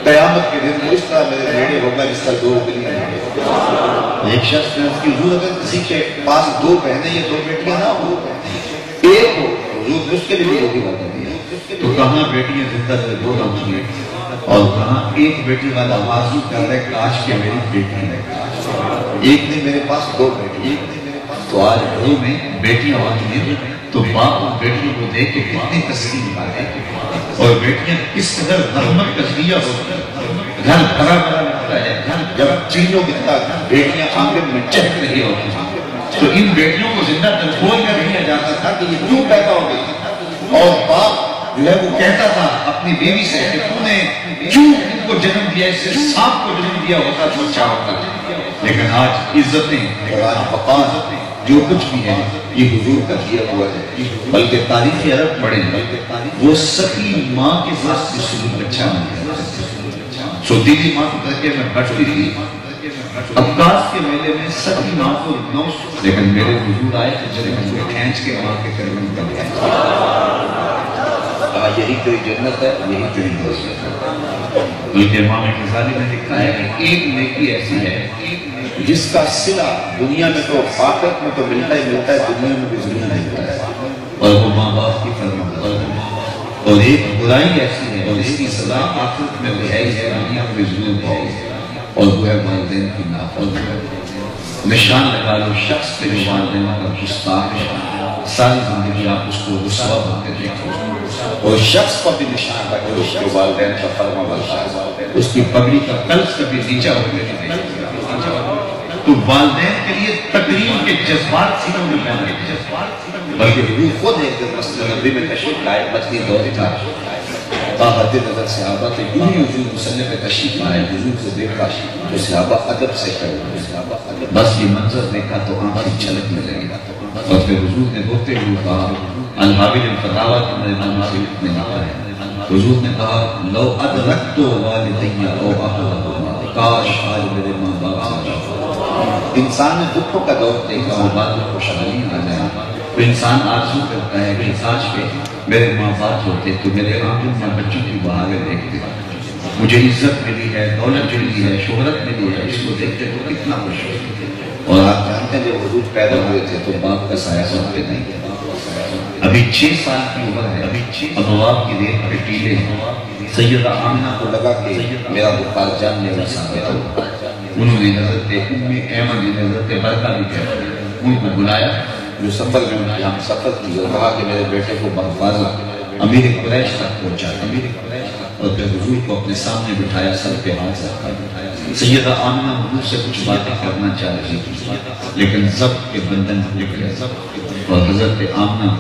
قیامت کے دن اس طرح میرے بیٹے ہوگا جس کا دو بلیاں ہیں ایک شخص نے اس کی حضور اگر کسی کے پاس دو بہنیں یا دو بیٹیاں نہ ہو ایک ہو حضور اس کے لیے بھی روٹی بتا دی تو کہاں بیٹیاں زندہ سے دو نہ ہوئی اور کہاں ایک بیٹی والا آرزو کر رہے کاش کہ میری بیٹی ہے ایک نے میرے پاس دو بیٹی تو آج گھروں میں بیٹیاں ہوتی ہیں تو باپ اور بیٹیوں کو دیکھ کے کتنی تسلیم پاتے اور بیٹیاں کس قدر رحمت تجزیہ ہوتی ہیں گھر بھرا بھرا لگتا ہے جب چینوں کی طرح بیٹیاں آنگن میں چہک رہی ہوتی ہیں تو ان بیٹیوں کو زندہ کھول کر دیا جاتا تھا کہ یہ کیوں پیدا ہو گئی اور باپ جو ہے وہ کہتا تھا اپنی بیوی سے کہ تو نے کیوں ان کو جنم دیا اس سے سانپ کو جنم دیا ہوتا تو اچھا ہوتا لیکن آج عزتیں اور آج وقار جو کچھ بھی ہے یہ حضور کا دیا ہوا ہے بلکہ تاریخ عرب پڑھیں وہ سکی ماں کے ساتھ سے سلوک اچھا نہیں ہے سو دیدی ماں کو کہتے میں بڑھتی تھی عباس کے میلے میں سکی ماں کو نو لیکن میرے حضور آئے تو جب ان کو کھینچ کے ماں کے کرنے نکل گئے یہی کوئی جنت ہے یہی کوئی دوست ہے بلکہ امام غزالی نے لکھا ہے کہ ایک نیکی ایسی ہے جس کا صلہ دنیا میں تو آخرت میں تو ملتا ہی ملتا ہے دنیا میں بھی ضرور ملتا ہے اور وہ ماں باپ کی فرمان اور ایک برائی ایسی ہے اور اس کی سزا آخرت میں بھی ہے دنیا میں بھی ضرور ہے اور وہ ہے والدین کی نافرمانی نشان لگا لو شخص پہ جو والدین کا گستاخ ساری زندگی آپ اس کو رسوا ہوتے دیکھو اور شخص پر بھی نشان لگا اس کے والدین کا فرما بردار اس کی پگڑی کا قلب کبھی نیچا ہونے نہیں دیکھا تو والدین کے لیے تقریم کے جذبات سینوں میں پہنے بلکہ حضور خود ایک دن مسجد نبی میں تشریف لائے مدنی دور تھا باحد نظر صحابہ تھے یوں ہی حضور مسلح پہ تشریف آئے حضور سے دیکھا تو صحابہ ادب سے کہے بس یہ منظر دیکھا تو آنکھیں چھلکنے لگی اور پھر حضور نے روتے ہوئے کہا الحابل الفتاوی کے میرے نام سے لکھنے لگا ہے حضور نے کہا لو ادرکتو والدی او احدہما کاش آج میرے ماں باپ سے انسان نے دکھوں کا دور دیکھا اور بعد میں خوشحالی آ جائے تو انسان آرزو کرتا ہے کہ آج پہ میرے ماں باپ ہوتے تو میرے آنکھوں میں بچوں کی بہاریں دیکھتے، مجھے عزت ملی ہے، دولت ملی ہے، شہرت ملی ہے، اس کو دیکھتے تو کتنا خوش ہوتے۔ اور آپ جانتے ہیں جب حضور پیدا ہوئے تھے تو باپ کا سایہ سب پہ نہیں، ابھی 6 سال کی عمر ہے، اب باپ کی دیکھ پہ ٹیلے ہیں۔ سیدہ آمنہ کو لگا کہ میرا بخار جان لیوا ثابت ہو، انہوں نے حضرت ایمن نے حضرت برکہ بھی کہتے ہیں ان کو بلایا جو سفر میں ہم سفر کی، اور کہا کہ میرے بیٹے کو بحفاظت امیر قریش تک پہنچا، اور پھر حضور کو اپنے سامنے بٹھایا، سر پہ ہاتھ رکھا۔ سیدہ آمنہ حضور سے کچھ باتیں کرنا چاہ رہی تھی لیکن ضبط کے بندھن ٹوٹ گئے، اور حضرت آمنہ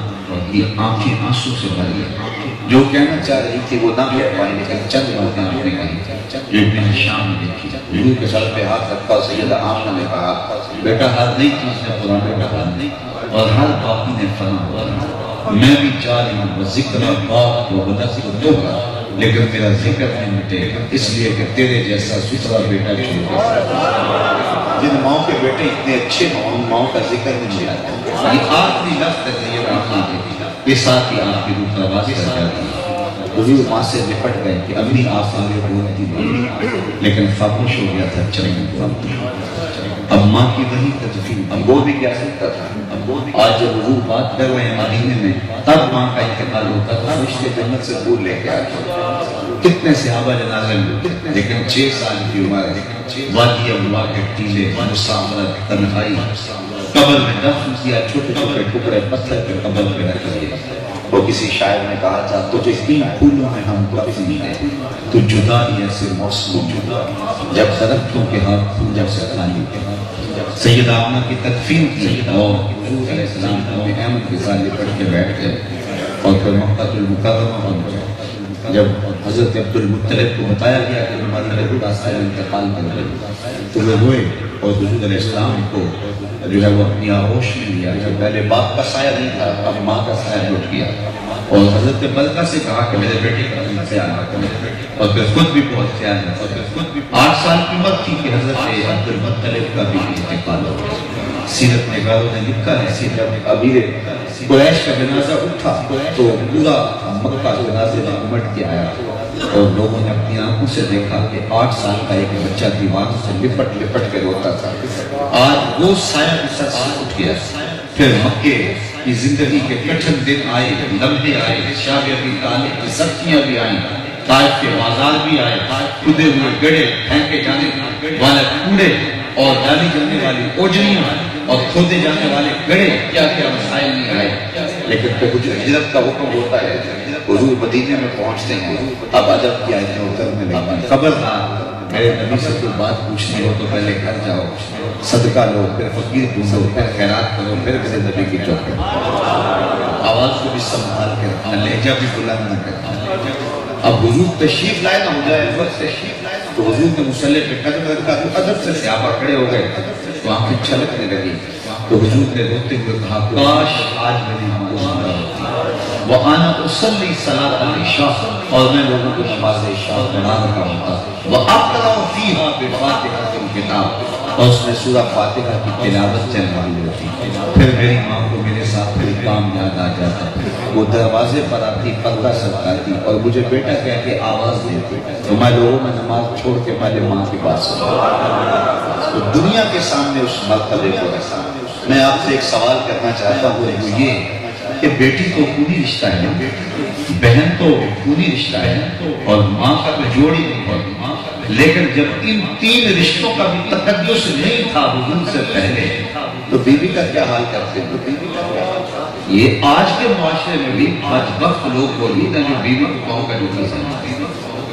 کی آنکھیں آنسو سے بھر گئی، جو کہنا چاہ رہی تھی وہ نہ کہہ پائی، لیکن چند باتیں آپ نے کہی جو ابن شام نے دیکھی۔ حضور کے سر پہ ہاتھ رکھا، سیدہ آمنہ نے کہا بیٹا ہر نئی چیز میں قرآن کا حال نہیں، اور ہر باقی نے فنا ہوا، میں بھی جاری ہوں ذکر باپ و بنذر دوبرا، لیکن میرا ذکر نہیں مٹے گا، اس لیے کہ تیرے جیسا ستھرا بیٹا چھوڑ گیا۔ جن ماؤں کے بیٹے اتنے اچھے ہوں، ماؤں کا ذکر نہیں جاتا۔ یہ آخری لفظ ہے سیدہ آمنہ کے، یہ ساتھ ہی آپ کی روح پرواز کر جاتی ہے۔ حضور ماں سے لپٹ گئے کہ امی آپ آگے بولتی نہیں، لیکن خاموش ہو گیا تھا چرمن کو۔ اب ماں کی وہی تدفین، اب وہ بھی کیا سکتا تھا؟ آج جب حضور بات کر رہے ہیں مدینے میں، تب ماں کا انتقال ہوتا تھا، رشتے جنت سے دور لے کے آتے کتنے صحابہ جنازے میں، لیکن 6 سال کی عمر ہے، وادی ابوا کے ٹیلے، مسافرت، تنہائی، قبر میں دفن کیا، چھوٹے چھوٹے ٹکڑے پتھر پہ قبر پہ رکھ دیے۔ وہ کسی شاعر نے کہا تھا تجھے 3 پھولوں میں ہم کفن دیں، تو جدا ہی ایسے موسم جدا، جب درختوں کے ہاتھ پھول سے خالی کے ہاتھ۔ سیدہ آمنہ کی تدفین کی اور حضور علیہ السلام میں احمد کے ساتھ لپٹ کے بیٹھ گئے، اور پھر مکہ المکرمہ پہنچے۔ جب حضرت عبد المطلب کو بتایا گیا کہ ہماری رسول سے انتقال کر گئی تو وہ ہوئے اور حضور علیہ السلام کو جو ہے وہ اپنی آغوش میں لیا کہ پہلے باپ کا سایہ نہیں تھا، اب ماں کا سایہ لٹ گیا، اور حضرت برکہ سے کہا کہ میرے بیٹے کا خیال رکھو، اور پھر خود بھی بہت خیال رکھو۔ 8 سال کی عمر تھی کہ حضرت عبد المطلب کا بھی انتقال ہو گیا۔ سیرت نگاروں نے لکھا ہے جب امیر قریش کا جنازہ اٹھا تو پورا مکہ جنازے میں امٹ کے آیا، اور لوگوں نے اپنی آنکھوں سے دیکھا کہ 8 سال کا ایک بچہ دیواروں سے لپٹ کے روتا تھا، آج وہ سایہ بھی سر سے اٹھ گیا۔ پھر مکے کی زندگی کے کٹھن دن آئے، لمحے آئے، شاب ابی طالب کی سختیاں بھی آئیں، طائف کے بازار بھی آئے، کھدے ہوئے گڑے، پھینکے جانے والے کوڑے اور ڈالی جانے والی اوجریاں اور کھودے جانے والے گڑے، کیا کیا مسائل نہیں آئے۔ لیکن پھر کچھ ہجرت کا حکم ہوتا ہے، حضور مدینے میں پہنچتے ہیں، اب ادب کی آیتیں اترنے لگی، خبردار میرے نبی سے کوئی بات پوچھنی ہو تو پہلے گھر جاؤ، صدقہ لو، پھر فقیر ڈھونڈو، پھر خیرات کرو، پھر میرے نبی کی چوکھٹ۔ آواز کو بھی سنبھال کے رکھنا، لہجہ بھی بلند نہ کرنا۔ اب حضور تشریف لائے نہ ہو جائے وقت تشریف لائے تو حضور نے مصلی پہ قدم رکھا تو ادب سے صحابہ کھڑے ہو گئے تو آنکھیں چھلکنے لگی، تو حضور نے روتے ہوئے کہا کاش آج میری نماز ادا ہوتی، وَأَنَا أُصَلِّي صَلَاةَ الْعِشَاءِ، اور میں لوگوں کو نماز عشاء پڑھا رہا ہوتا، وَأَقْرَأُ فِيهَا بِفَاتِحَةِ الْكِتَابِ، اور اس میں سورہ فاتحہ کی تلاوت چل رہی ہوتی، پھر میری ماں کو میرے ساتھ پھر کام یاد آ جاتا، وہ دروازے پر آتی، پردہ سرکاتی اور مجھے بیٹا کہہ کے آواز دیتی، تو میں لوگوں میں نماز چھوڑ کے پہلے ماں کی بات سنتا۔ تو دنیا کے سامنے اس مرتبے کو رکھا۔ میں آپ سے ایک سوال کرنا چاہتا ہوں، وہ یہ کہ بیٹی تو خونی رشتہ ہے، بہن تو خونی رشتہ ہے، اور ماں کا تو جوڑی نہیں ہوتی، لیکن جب ان 3 رشتوں کا بھی تقدس نہیں تھا حضور سے پہلے تو بیوی کا کیا حال کرتے ہیں؟ یہ آج کے معاشرے میں بھی بدبخت لوگ موجود ہیں جو بیوی کو کہوں کا جوڑا سمجھتے ہیں۔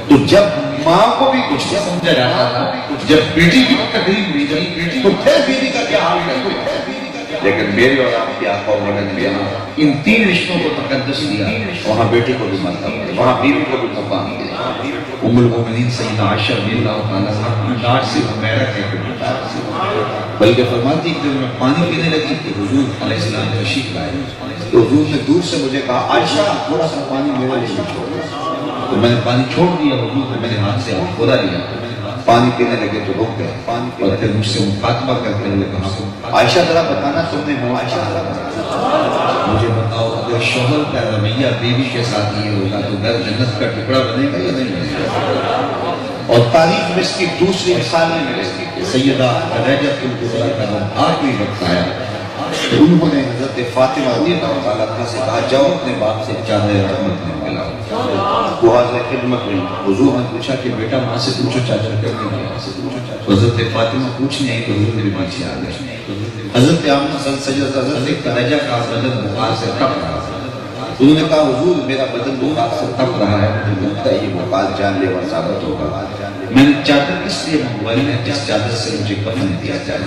تو جب ماں کو بھی کچھ نہیں سمجھا جاتا تھا، جب بیٹی کی تقریب ہوئی گئی تو پھر بیوی کا کیا حال کرتے ہیں؟ لیکن میری اور آپ کی آقا مولانا نے یہاں ان 3 رشتوں کو تقدس دیا، وہاں بیٹی کو بھی مرتبہ، وہاں بیوی کو بھی مقام دیا۔ ام المومنین سیدہ عائشہ رضی اللہ تعالیٰ عنہا انداز سے حمیرہ کہتے ہیں، بلکہ فرماتی کہ جب میں پانی پینے لگی تو حضور علیہ السلام تشریف لائے، تو حضور نے دور سے مجھے کہا عائشہ تھوڑا سا پانی میرے لیے چھوڑ، تو میں نے پانی چھوڑ دیا، حضور نے میرے ہاتھ سے کھولا لیا، پانی پینے لگے تو رک گئے اور پھر مجھ سے مخاطبہ کرتے ہوئے کہا عائشہ ذرا بتانا تم نے مجھے بتاؤ اگر شوہر کا رویہ بیوی کے ساتھ یہ ہوگا تو گھر جنت کا ٹکڑا بنے گا یا نہیں بنے گا؟ اور تاریخ میں اس کی دوسری مثال میں ملے گی سیدہ خدیجہ کبریٰ کا نام آخری وقت آیا تو انہوں نے حضرت فاطمہ رضی اللہ تعالیٰ عنہا سے کہا جاؤ اپنے باپ سے چادر رحمت میں ملاؤ۔ وہ حاضر خدمت میں حضور نے پوچھا کہ بیٹا ماں سے پوچھو چادر کرنے کی۔ حضرت فاطمہ پوچھنے آئی تو حضور میرے پیچھے آ گئے۔ حضرت آمنہ سجدہ حضرت خدیجہ کا بدن بخار سے تپ رہا تھا۔ انہوں نے کہا حضور میرا بدن بخار سے تپ رہا ہے، مجھے لگتا ہے یہ بخار جان لیوا ثابت ہوگا۔ میں نے چادر اس لیے منگوائی ہے جس چادر سے مجھے کفن دیا جائے۔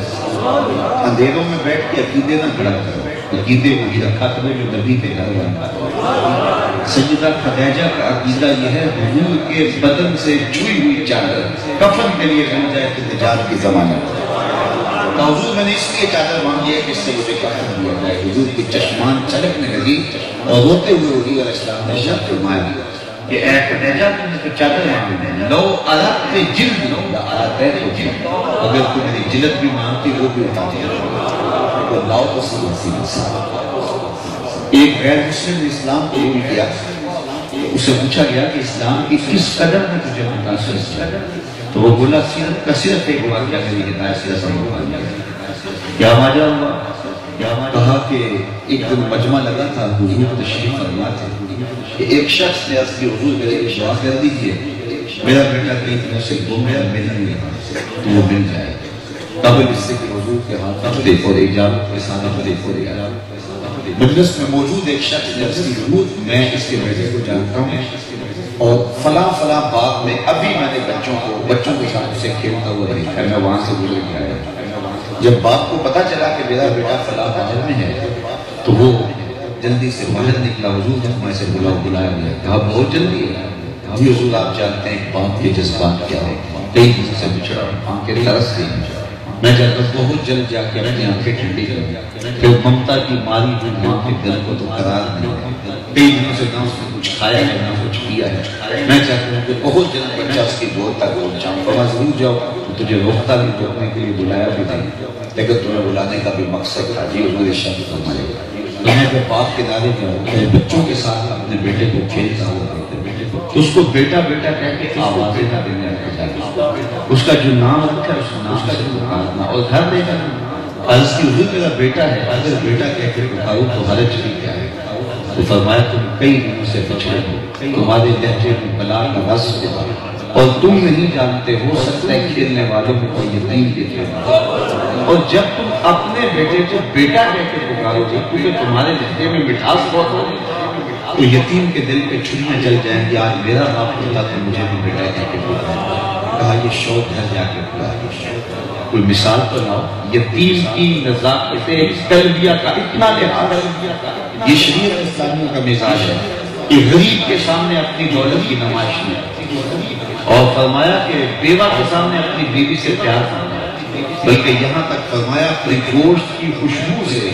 اندھیروں میں بیٹھ کے عقیدے نہ کھڑا کرو، عقیدے کو ہی رکھا کرو جو نبی کے گھر بنتا ہے۔ سیدہ خدیجہ کا عقیدہ یہ ہے حضور کے بدن سے چھوئی ہوئی چادر کفن کے لیے بن جائے تو نجات کی ضمانت ہے۔ تو حضور میں نے اس لیے چادر مانگی ہے کہ اس سے مجھے کفن دیا جائے۔ حضور کی چشمان چلکنے لگی اور روتے ہوئے حضور علیہ السلام نے ارشاد فرمایا کہ اے خدیجہ تم نے تو چادر مانگی ہے، لو ارادت جلد لا ارادت جلد، اگر تم میری جلد بھی مانگتی وہ بھی اٹھا دیا تو لاؤ تو سی ایک غیر مسلم نے اسلام قبول کیا، اسے پوچھا گیا کہ اسلام کی کس قدر میں تجھے متاثر کیا، تو وہ بولا سیرت کا صرف ایک واقعہ میری ہدایت سے اثر ہوا۔ کیا واجہ ہوا؟ کہا کہ ایک دن مجمع لگا تھا، حضور تشریف فرما تھے کہ ایک شخص نے عرض کی حضور میرے لیے دعا کر دیجیے، میرا بیٹا کئی دنوں سے گم گیا مل نہیں رہا تو وہ مل جائے۔ قبل اس سے کہ حضور کے ہاتھ اپنے اور اجابت کے ساتھ اپنے اور اجابت مجلس میں موجود ایک شخص نے عرض کی حضور میں اس کے بیٹے کو جانتا ہوں اور فلاں فلاں باغ میں ابھی میں نے بچوں کے ساتھ اسے کھیلتا ہوا دیکھا، میں وہاں سے گزر گیا۔ جب باپ کو پتا چلا کہ میرا بیٹا فلاں محل میں ہے تو وہ جلدی سے باہر نکلا، حضور نے سے بلایا گیا، کہا بہت جلدی ہے؟ جی حضور آپ جانتے ہیں باپ کے جذبات کیا ہے، کئی دن سے بچھڑا آنکھیں ترس گئی، میں چاہتا بہت جلد جا کے اپنی آنکھیں ٹھنڈی کروں، پھر ممتا کی ماری ہوئی ماں کے دل کو تو قرار نہیں، کئی دنوں سے نہ اس نے کچھ کھایا ہے نہ کچھ پیا ہے، میں چاہتا ہوں کہ بہت جلد بچہ اس کی گود تک پہنچاؤں، فرمایا ضرور جاؤ، تجھے روکتا نہیں، روکنے کے لیے بلایا بھی نہیں، لیکن تمہیں بلانے کا بھی مقصد تھا۔ جی حضور ارشاد فرمائے میں جب باپ کے دادے میں بچوں کے ساتھ اپنے بیٹے کو کھیلتا ہوا تو اس کو بیٹا بیٹا کہہ کے آوازیں نہ دینے لگا، اس کا جو نام رکھا اس نام سے پکارنا اور گھر لے جانا۔ عرض کی حضور میرا بیٹا ہے، اگر بیٹا کہہ کے پکاروں تو حرج بھی کیا ہے؟ تو فرمایا تم کئی دنوں سے بچڑے ہو، تمہارے لہجے میں بلا کا رس ہے اور تم نہیں جانتے ہو سکتا ہے کھیلنے والوں میں کوئی یتیم دیکھے گا، اور جب تم اپنے بیٹے کو بیٹا کہہ کے پکارو گے کیونکہ تمہارے لہجے میں مٹھاس بہت ہوگی تو یتیم کے دل پہ چھریاں چل جائیں گی، آج میرا باپ ہوتا تو مجھے بھی بیٹا کہہ کے پکارا۔ کہا یہ شوق گھر جا کے پکارا، کوئی مثال تو لاؤ، یتیم کی نزاکت قلبیہ کا اتنا لحاظ، یہ شریعت اسلامیہ کا مزاج ہے کہ غریب کے سامنے اپنی دولت کی نمائش نہیں، اور فرمایا کہ بیوہ کے سامنے اپنی بیوی سے پیار کرنا، بلکہ یہاں تک فرمایا اپنے گوشت کی خوشبو سے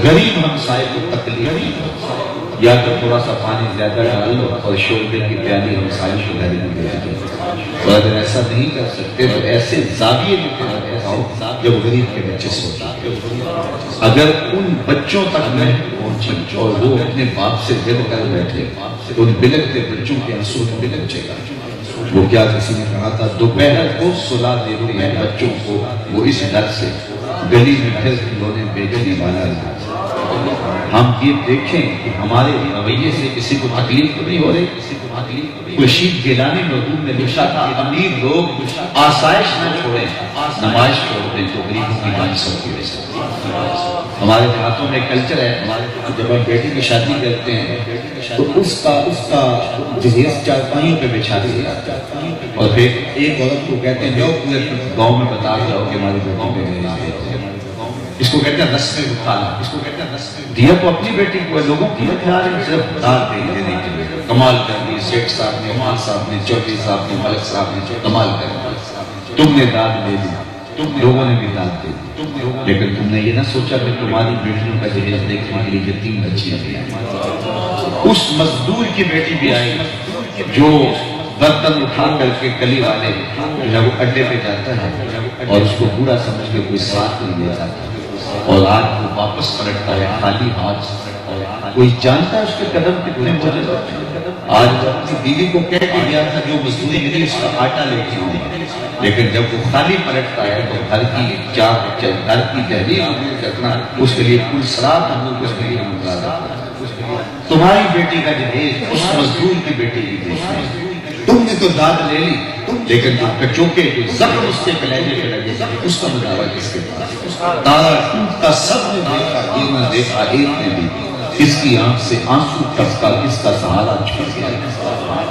غریب ہمسائے کو تکلیف، یا تو تھوڑا سا پانی زیادہ ڈال لو اور شوربے کی پیالی ہمسائے کو گھر میں دے دو، اور اگر ایسا نہیں کر سکتے تو ایسے زاویے میں رکھاؤ جب غریب کے بچے سوتا، اگر ان بچوں تک میں پہنچی اور وہ اپنے باپ سے ضد کر بیٹھے ان بلکتے بچوں کے آنسو میں بچے گا۔ وہ کیا کسی نے کہا تھا دوپہر کو سلا دیتے ہیں بچوں کو وہ اس ڈر سے گلی میں پھر کھلونے بیچنے والا ہے۔ ہم یہ دیکھیں کہ ہمارے رویے سے کسی کو تکلیف تو نہیں ہو رہی۔ رشید گیلانی میں حضور نے لکھا تھا امیر لوگ آسائش نہ چھوڑیں، نمائش چھوڑ دیں تو غریبوں کی بانس ہوتی ہے۔ ہمارے ہاتھوں میں کلچر ہے، جب ہم بیٹی کی شادی کرتے ہیں تو اس کا جہیز چارپائیوں پہ بچھا دیا جاتا ہے اور پھر ایک عورت کو کہتے ہیں جاؤ پورے گاؤں میں بتا جاؤ کہ ہماری بیٹی پہ جہیز دیتے ہیں، اس کو کہتے ہیں رسم مطالعہ، اس کو کہتے ہیں رسم دیا تو اپنی بیٹی کو ہے، لوگوں کی خیال ہے صرف دار دینے کے لیے کمال کر دی، سیٹھ صاحب نے، خان صاحب نے، چودھری صاحب نے، ملک صاحب نے کمال کر دی، تم نے داد لے دی، لوگوں نے بھی داد دے دی، لیکن تم نے یہ نہ سوچا کہ تمہاری بیٹیوں کا جہیز دیکھنے کے لیے یہ 3 بچیاں بھی آئیں، اس مزدور کی بیٹی بھی آئی جو برتن اٹھا کر کے گلی والے جو ہے وہ اڈے پہ جاتا ہے اور اس کو بوڑھا سمجھ کے کوئی ساتھ نہیں لے جاتا، اور آج وہ واپس پلٹتا ہے خالی ہاتھ۔ کوئی جانتا ہے اس کے قدم کتنے وزن ہوتے ہیں؟ آج اپنی بیوی کو کہہ کے گیا تھا جو مزدوری ملی اس کا آٹا لے کے آؤں، لیکن جب وہ خالی پلٹتا ہے تو گھر کی گھر کی تحریر کرنا اس کے لیے کل سرات ہم اس کے لیے مقرر ہے۔ تمہاری بیٹی کا جہیز اس مزدور کی بیٹی کی دیش میں، تم نے تو داد لے لی، لیکن جو کچوکے جو زخم اس کے کلیجے پہ لگے اس کا مداوا کس کے پاس؟ تارا ٹوٹتا سب نے دیکھا، یہ نہ دیکھا ایک نے بھی، اس کی آنکھ سے آنسو ٹپکا، اس کا سہارا چھوٹ گیا۔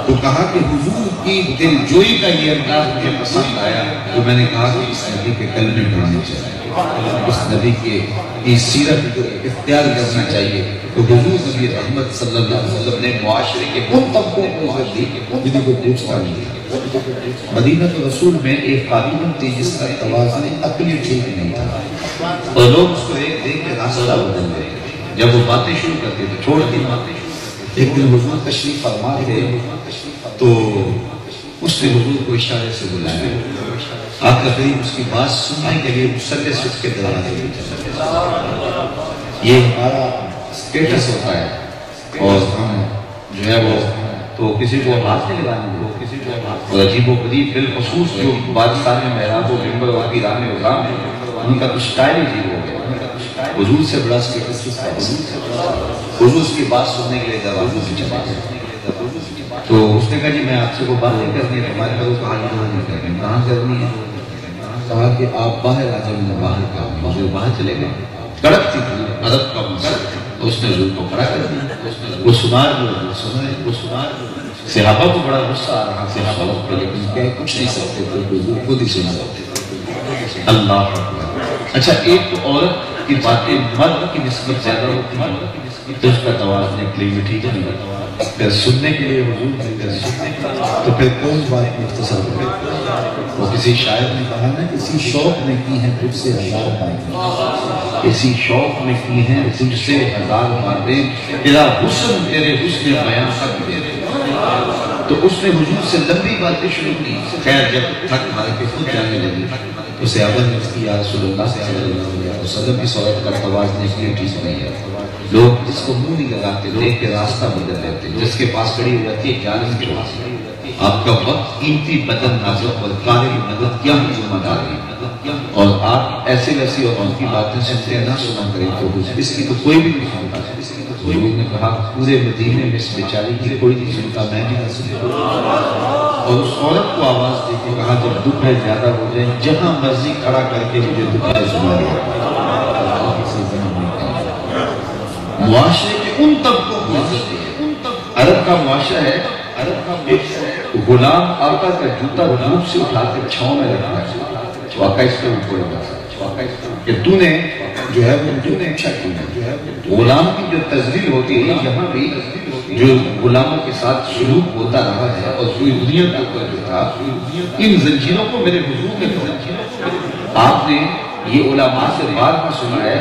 تو کہا کہ حضور کی دل جوئی کا یہ انداز مجھے پسند آیا، تو میں نے کہا کہ اس نبی کے کلمے پڑھنے چاہیے، اس نبی کی سیرت کو اختیار کرنا چاہیے۔ تو حضور نبی رحمت صلی اللہ علیہ وسلم نے معاشرے کے ان طبقوں کو عزت دی جنہیں کوئی پوچھتا نہیں۔ مدینہ رسول میں ایک خاتون تھی جس کا توازن عقلی ٹھیک نہیں تھا، اور لوگ اس کو ایک دیکھ کے راستہ بدل دیتے تھے۔ جب وہ باتیں شروع کرتے تھے چھوڑتی باتیں۔ ایک دن حضور تشریف فرما تھے تو اس نے حضور کو اشارے سے بلایا، آقا کریم اس کی بات سننے کے لیے مسلح سے اس کے دروازے پہ چلے۔ یہ ہمارا اسٹیٹس ہوتا ہے، اور ہم جو ہے وہ تو کسی کو ہاتھ نہیں لگانے دو، کسی کو اور عجیب و غریب بالخصوص جو بادشاہ میں محراب و ممبر اور پیران اعظام ہیں ان کا کچھ اسٹائل عجیب ہو گیا۔ حضور سے بڑا اسٹیٹس کس کا؟ حضور اس کی بات سننے کے لیے دروازے سے چلا گیا۔ تو اس نے کہا جی میں آپ سے کوئی بات نہیں کرنی ہے، تمہارے گھروں کہاں نہیں کرنی، کہاں کرنی ہے؟ کہا کہ آپ باہر آ جائیں، میں باہر کروں۔ حضور باہر چلے گئے، کڑک تھی ادب کا منصب، تو اس نے حضور کو کھڑا کر دیا۔ وہ سنار صحابہ کو بڑا غصہ آ رہا صحابہ کو، لیکن کہہ کچھ نہیں سکتے تھے، حضور خود ہی سنا سکتے۔ اللہ اکبر۔ اچھا ایک تو عورت کی باتیں مرد کی نسبت زیادہ ہوتی ہیں تو اس کا توازن ایک لیے میں ٹھیک نہیں ہوتا، پھر سننے کے لیے حضور تو پھر کون بات مختصر ہو؟ وہ کسی شاعر نے کہا نا، اسی شوق میں کی ہیں تجھ سے ہزار باتیں، اسی شوق میں کی ہیں تجھ سے ہزار باتیں، تیرا حسن تیرے حسن بیان تک دے دے۔ تو اس نے حضور سے لمبی باتیں شروع کی۔ خیر جب تھک ہار کے خود جانے لگی تو صحابہ نے اس کی یا رسول اللہ صلی اللہ علیہ وسلم اس عورت کا توازن اس لیے ٹھیک نہیں ہے، لوگ جس کو منہ نہیں لگاتے دیکھ کے راستہ بدل دیتے، جس کے پاس کھڑی ہو جاتی ہے جانب کے پاس۔ آپ کا وقت قیمتی، بدن نازک اور قابل مدد کیا ذمہ داری، اور آپ ایسے ویسی اور ان کی باتیں سنتے نہ سنا کریں تو اس کی تو کوئی بھی نہیں سنتا۔ حضور نے کہا پورے مدینے میں اس بیچاری کی کوئی نہیں سنتا، میں نہیں سنتا۔ اور اس عورت کو آواز دے کے کہا جب دکھائے زیادہ ہو جائیں جہاں مرضی کھڑا کر کے مجھے دکھائے سنا دیا۔ معاشرے کے ان طبقوں کو عزت دی۔ عرب کا معاشرہ ہے، غلام آقا کا جوتا دھوپ سے اٹھا کے چھاؤں میں رکھا ہے، واقعہ اس کا اوپر ہوگا کہ تو نے جو ہے وہ اچھا کیا۔ غلام کی جو تذلیل ہوتی ہے یہاں بھی جو غلاموں کے ساتھ سلوک ہوتا رہا ہے، اور پوری دنیا کے اوپر جو تھا ان زنجیروں کو میرے حضور نے توڑا۔ آپ نے یہ علماء سے بعد میں سنا ہے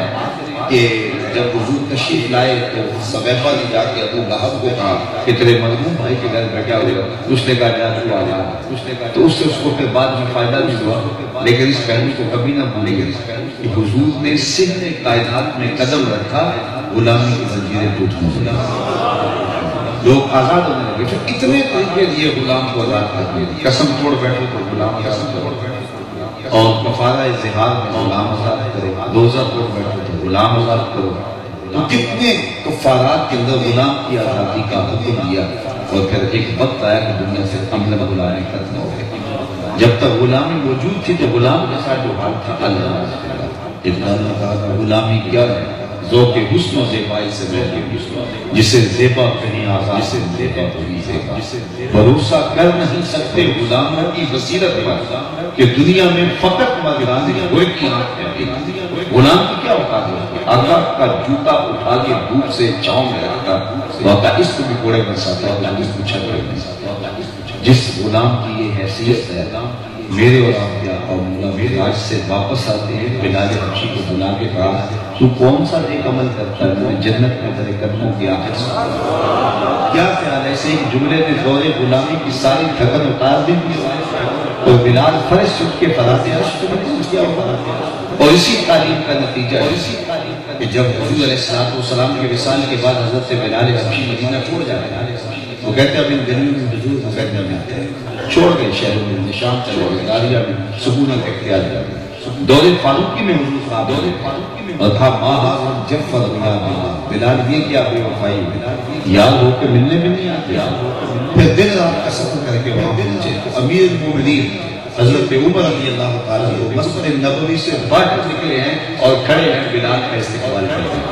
کہ جب حضور تشریف لائے تو سویفہ نے جا کے ابو لہب کو کہا کہ تیرے مرحوم بھائی کے گھر بیٹھا ہوا، اس نے کہا جا تو آ جا، تو اس سے اس کو پھر بعد میں فائدہ بھی ہوا، لیکن اس پہلو کو کبھی نہ بھولے گا کہ حضور نے سن کائنات میں قدم رکھا، غلامی کی زنجیریں ٹوٹنے لگی، لوگ آزاد ہونے لگے۔ تو اتنے طریقے دیے غلام کو آزاد کرنے، قسم توڑ بیٹھو تو غلام آزاد کرو، اور کفارہ اظہار میں غلام آزاد کرو، روزہ توڑ بیٹھو تو غلام آزاد کرو۔ تو کتنے کفارات کے اندر غلام کی آزادی کا حکم دیا، اور پھر ایک وقت آیا کہ دنیا سے عمل غلامی ختم ہو گئی۔ جب تک غلامی موجود تھی تو غلام کے ساتھ جو حال تھا اللہ اتنا نے کہا کہ غلامی کیا ہے؟ ذوق حسن و زیبائی سے جسے زیبا کہیں آزاد سے زیبا کہیں زیبا، بھروسہ کر نہیں سکتے غلاموں کی بصیرت پر کہ دنیا میں فقط مغرانی ہوئے کی آنکھ ہے۔ غلام کی کیا اوقات ہے؟ آقا کا جوتا اٹھا کے دھوپ سے چھاؤں میں رکھتا، واقعہ اس کو بھی کوڑے برساتا ہے، اللہ نے پوچھا جس غلام کی یہ حیثیت ہے میرے اور آپ کے آقا مولا میرے حج سے واپس آتے ہیں، بلال حبشی کو بلا کے کہا تو کون سا نیک عمل کرتا ہے میں جنت میں تیرے قدموں کی آخر سے کیا خیال ہے؟ ایسے ایک جملے میں دور غلامی کی ساری تھکن اتار دی تو بلال فرش چھٹ کے فاتحہ کیا ہوگا. اور اسی تعلیم کا نتیجہ ہے کہ جب حضور علیہ السلام کے وصال کے بعد حضرت بلال حبشی مدینہ چھوڑ جاتے ہیں، وہ کہتے ہیں اب ان دنوں میں حضور مقدم میں چھوڑ گئے، شہروں میں شام چلے گئے، داریہ میں سکونت اختیار کر گئے. دور فاروقی میں حضور صاحب اور تھا ماں جب فرمایا بلال یہ کیا بے وفائی یاد ہو کے ملنے بھی نہیں آتے. پھر دن رات کا سفر کر کے وہاں پہنچے تو امیر المومنین حضرت عمر رضی اللہ تعالیٰ کو مسجد نبوی سے باہر نکلے ہیں اور کھڑے ہیں بلال کا استقبال کرتے ہیں.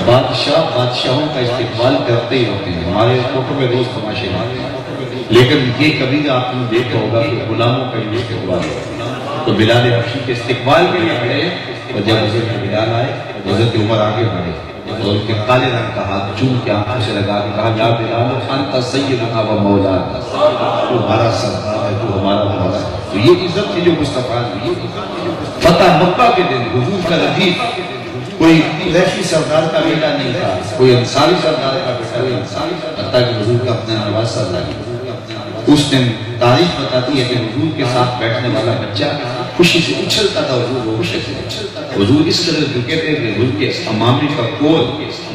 بادشاہوں کا استقبال کرتے ہی ہوتے ہیں. ہمارے فوٹو میں روز تماشے ہیں، لیکن یہ کبھی آپ نے دیکھا ہوگا کہ غلاموں کا یہ استقبال ہے. تو بلال حبشی کے استقبال کے لیے کھڑے اور جب حضرت بلال آئے حضرت عمر آگے بڑھے اور ان کے کالے رنگ کا ہاتھ چوم کے آنکھوں سے لگا کے کہا یا بلال انت سیدنا و مولانا، تو ہمارا سردار ہے، تو ہمارا مولا ہے. تو یہ عزت تھی جو مصطفیٰ نے فتح مکہ کے دن حضور کا ردیف کوئی قریشی سردار کا بیٹا نہیں تھا، کوئی انصاری سردار کا بیٹا نہیں تھا، حتیٰ کہ حضور کا اپنا نواز سردار. اس دن تاریخ بتاتی ہے کہ حضور کے ساتھ بیٹھنے والا بچہ خوشی سے اچھلتا تھا. حضور اس طرح جھکے تھے کہ حضور کے امامی کا کول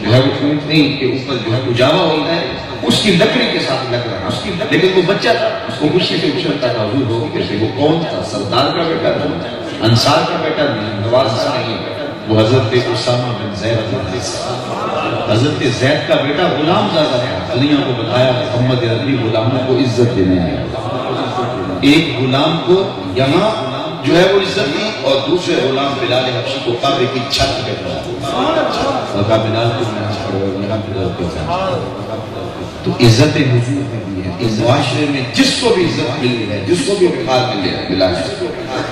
جو ہے وہ اونٹنی کے اوپر جو ہے اجاوا ہوتا ہے اس کی لکڑی کے ساتھ لگ رہا ہے، لیکن وہ بچہ تھا اس کو خوشی سے اچھلتا تھا. حضور ہو کہ وہ کون تھا؟ سردار کا بیٹا تھا، انصار کا بیٹا نہیں، نواز کا نہیں. وہ حضرت اسامہ بن زید حضرت زید کا بیٹا غلام زادہ تھا. علیہ کو بتایا محمد عربی غلاموں کو عزت دینے آیا. ایک غلام کو یہاں جو ہے وہ عزت دی اور دوسرے غلام بلال حبشی کو کعبے کی چھت پہ کہا بلال کو میرا بلال کو تو عزت حضور میں بھی ہے. اس معاشرے میں جس کو بھی عزت ملی ہے، جس کو بھی وقار ملی ہے ملا ہے،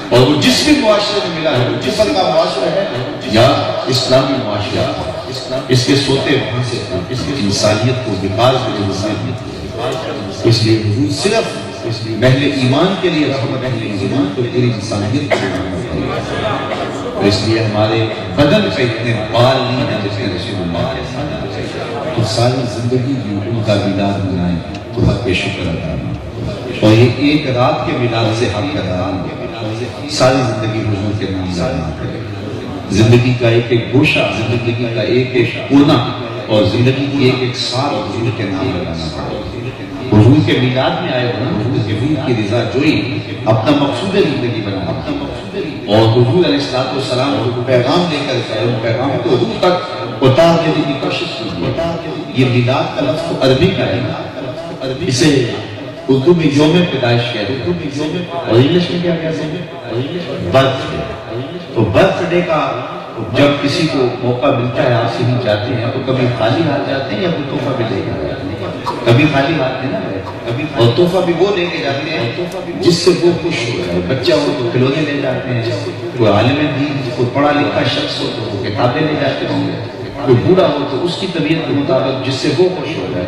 اور وہ جس بھی معاشرے میں ملا ہے وہ جفر کا معاشرہ ہے یا اسلامی معاشرہ، اس کے سوتے وہاں سے اس کی انسانیت کو وقار کے لیے. اس لیے حضور صرف اہل ایمان کے لیے رحمت، اہل ایمان کو پوری انسانیت کو رحمت ہے. تو اس لیے ہمارے بدن پہ اتنے بال نہیں ہیں جس نے رسول اللہ کے ساتھ تو ساری زندگی بھی ان کا میلاد منائیں تو حق پہ شکر ادا کریں. اور یہ ایک رات کے میلاد سے حق ادا کریں، ساری زندگی حضور کے نام لانا کریں. زندگی کا ایک ایک گوشہ، زندگی کا ایک ایک کونا اور زندگی کی ایک ایک سال حضور کے نام لگانا پڑے. حضور کے میلاد میں آئے ہونا، حضور کے روح کی رضا جوئی اپنا مقصود زندگی بنا اور حضور علیہ السلام کو پیغام لے کر گئے، ان پیغام کو روح تک اتار دینے کی کوشش کی. یہ میلاد کا لفظ تو عربی کا ہے، اسے اردو میں یوم پیدائش کہتے ہیں اور انگلش میں کیا کہتے ہیں؟ Birth day. تو برتھ ڈے کا جب کسی کو موقع ملتا ہے آپ کہیں جاتے ہیں تو کبھی خالی ہاتھ جاتے ہیں یا کوئی تحفہ بھی لے کے جاتے ہیں. کبھی خالی ہاتھ نا اور تحفہ بھی وہ لے کے جاتے ہیں جس سے وہ خوش ہو جائے. بچہ ہو تو کھلونے لے جاتے ہیں، کوئی عالم دین کوئی پڑھا لکھا شخص ہو تو وہ کتابیں لے جاتے ہوں گے، کوئی بوڑھا ہو تو اس کی طبیعت کے مطابق جس سے وہ خوش ہو جائے.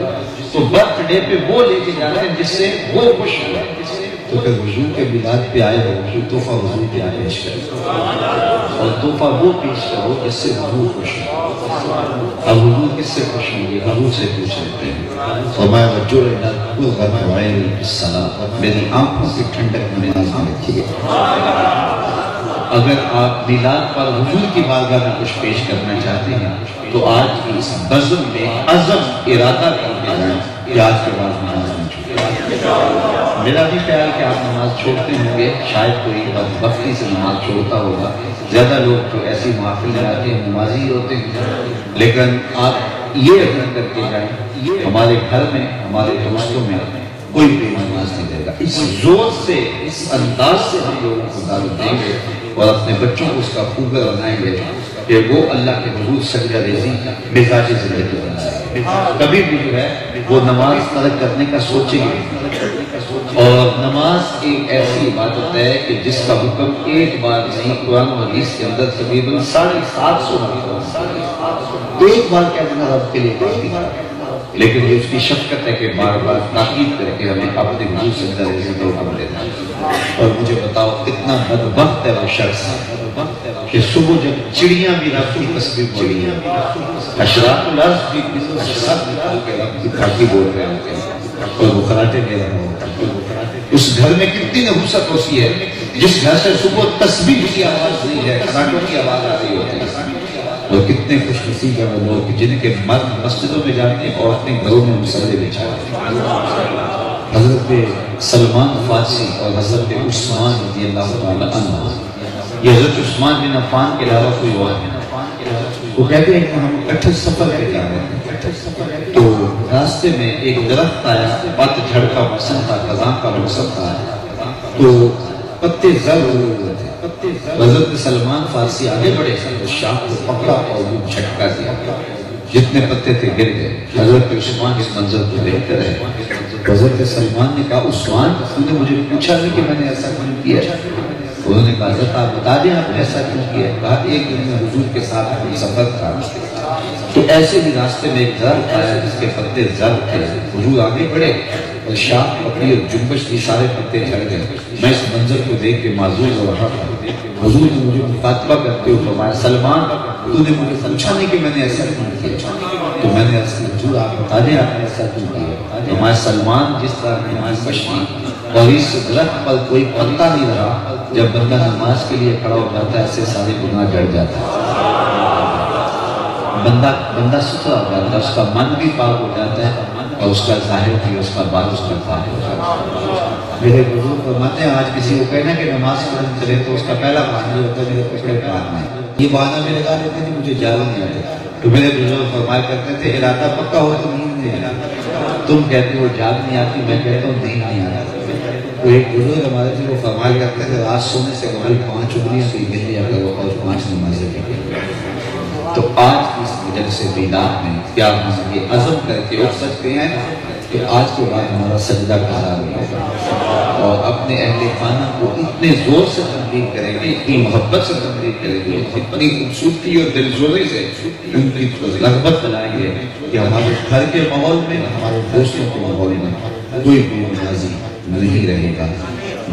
تو برتھ ڈے پہ وہ لے کے جاتے ہیں جس سے وہ خوش ہو جائے. تو پھر حضور کے میلاد پہ آئے ہو تحفہ حضور کے آئے پیش کرو اور تحفہ وہ پیش کرو جس سے حضور خوش ہو. اب حضور کس سے خوش ہوں گے؟ حضور سے پوچھ لیتے ہیں. فرمایا میری آنکھوں کی ٹھنڈک نماز میں رکھیے. اگر آپ میلاد پر حضور کی بارگاہ میں کچھ پیش کرنا چاہتے ہیں تو آج کی اس بزم میں عزم ارادہ کر کے جائیں کہ آج کے بعد نماز نہیں چھوڑیں. میرا بھی خیال کہ آپ نماز چھوڑتے ہوں گے، شاید کوئی بدبختی سے نماز چھوڑتا ہوگا. زیادہ لوگ جو ایسی محافل میں آتے ہیں نمازی ہوتے ہیں، لیکن آپ یہ عزم کر کے جائیں ہمارے گھر میں ہمارے دوستوں میں کوئی بھی نماز نہیں دے گا. اس زور سے اس انداز سے ہم لوگوں کو دعوت دیں گے اور اپنے بچوں کو اس کا خوگر بنائیں گے کہ وہ اللہ کے حضور سجدہ ریزی مزاج زندگی بنائے. کبھی بھی جو ہے وہ نماز ترک کرنے کا سوچیں گے. اور نماز ایک ایسی عبادت ہے کہ جس کا حکم ایک بار نہیں، قرآن و حدیث کے اندر تقریباً 750 مرتبہ ایک بار کہہ دینا رب کے لیے کافی ہے. لیکن یہ اس کی شفقت ہے کہ بار بار تاکید کر کے ہمیں اپنے حضور صلی اللہ علیہ وسلم کا حکم دیتا ہے۔ اور مجھے بتاؤ کتنا بدبخت ہے وہ شخص کہ صبح جب چڑیاں بھی رب کی تسبیح بولی ہیں، حشرات الارض بھی کسی ساتھ نکال کے رب کی کھاٹی بول رہے ہوتے ہیں اور وہ خراٹے دے رہا ہوتا ہے۔ اس گھر میں کتنی نحوست ہوتی ہے جس گھر سے صبح تسبیح کی آواز نہیں ہے، خراٹوں کی آواز آ رہی ہوتی ہے۔ اور کتنے خوش نصیب ہیں وہ لوگ جن کے مرد مسجدوں میں جاتے ہیں اور اپنے گھروں میں مصلے بچھاتے ہیں۔ حضرت سلمان فارسی اور حضرت عثمان رضی اللہ تعالیٰ عنہ، یہ حضرت عثمان بن عفان کے علاوہ کوئی اور نہیں، وہ کہتے ہیں کہ ہم اکٹھے سفر پہ جا رہے ہیں تو راستے میں ایک درخت آیا، پت جھڑ کا موسم تھا، خزاں کا موسم تھا، تو پتے زر ہوئے تھے۔ حضرت سلمان فارسی آگے بڑھے تو شاخ کو پکڑا اور وہ جھٹکا دیا، جتنے پتے تھے گر گئے۔ حضرت عثمان اس منظر کو دیکھ کر ہے، حضرت سلمان نے کہا عثمان تو نے مجھے پوچھا نہیں کہ میں نے ایسا کیوں کیا؟ انہوں نے کہا حضرت آپ بتا دیں آپ نے ایسا کیوں کیا؟ کہا ایک دن میں حضور کے ساتھ سفر تھا تو ایسے بھی راستے میں ایک درخت آیا جس کے پتے زرد تھے، حضور آگے بڑھے اور شاخ پکڑی اور جنبش کی، سارے پتے جھڑ گئے۔ میں اس منظر کو دیکھ کے معذور ہو رہا تھا، حضور نے مجھے مخاطبہ کرتے ہوئے فرمایا سلمان تو نے مجھے پوچھا نہیں کہ میں نے ایسا کیوں کیا؟ تو میں نے حضور آپ بتا دیں آپ نے ایسا کیوں کیا؟ ہمارے سلمان جس طرح نماز پڑھنا اور اس درخت پر کوئی پتا نہیں رہا، جب بندہ نماز کے لیے کھڑا ہو جاتا ہے ایسے سارے گناہ جڑ جاتا ہے، بندہ ستھرا ہو جاتا ہے، اس کا من بھی پاک ہو جاتا ہے اور اس کا ظاہر بھی، اس کا بات اس کا پاک ہو جاتا ہے۔ میرے بزرگ فرماتے ہیں آج کسی کو کہنا کہ نماز پڑھنے چلے تو اس کا پہلا بہانہ یہ ہوتا ہے میرے کپڑے پاک نہیں، یہ بہانہ میں لگا لیتے ہیں مجھے جال نہیں آتا۔ تو میرے بزرگ فرمایا کرتے تھے ارادہ پکا ہو تو نیند نہیں آتی، تم کہتے ہو جال نہیں آتی، میں کہتا ہوں نیند نہیں آتی۔ تو ایک بزرگ ہمارے تھے وہ فرمایا کرتے تھے رات سونے سے قبل 5 انگلیاں تو گر لیا کرو اور 5 نمازیں پڑھو۔ تو آج کی اس مجلس بیدار میں کیا ہم یہ عزم کر کے اٹھ سکتے ہیں کہ آج کے بعد ہمارا سجدہ قرار ہوگا اور اپنے اہل خانہ کو اتنے زور سے تبلیغ کریں گے، اتنی محبت سے تبلیغ کریں گے، اتنی خوبصورتی اور دلجوئی سے ان کی رغبت بنائیں گے کہ ہمارے گھر کے ماحول میں، ہمارے دوستوں کے ماحول میں کوئی بے نیازی نہیں رہے گا۔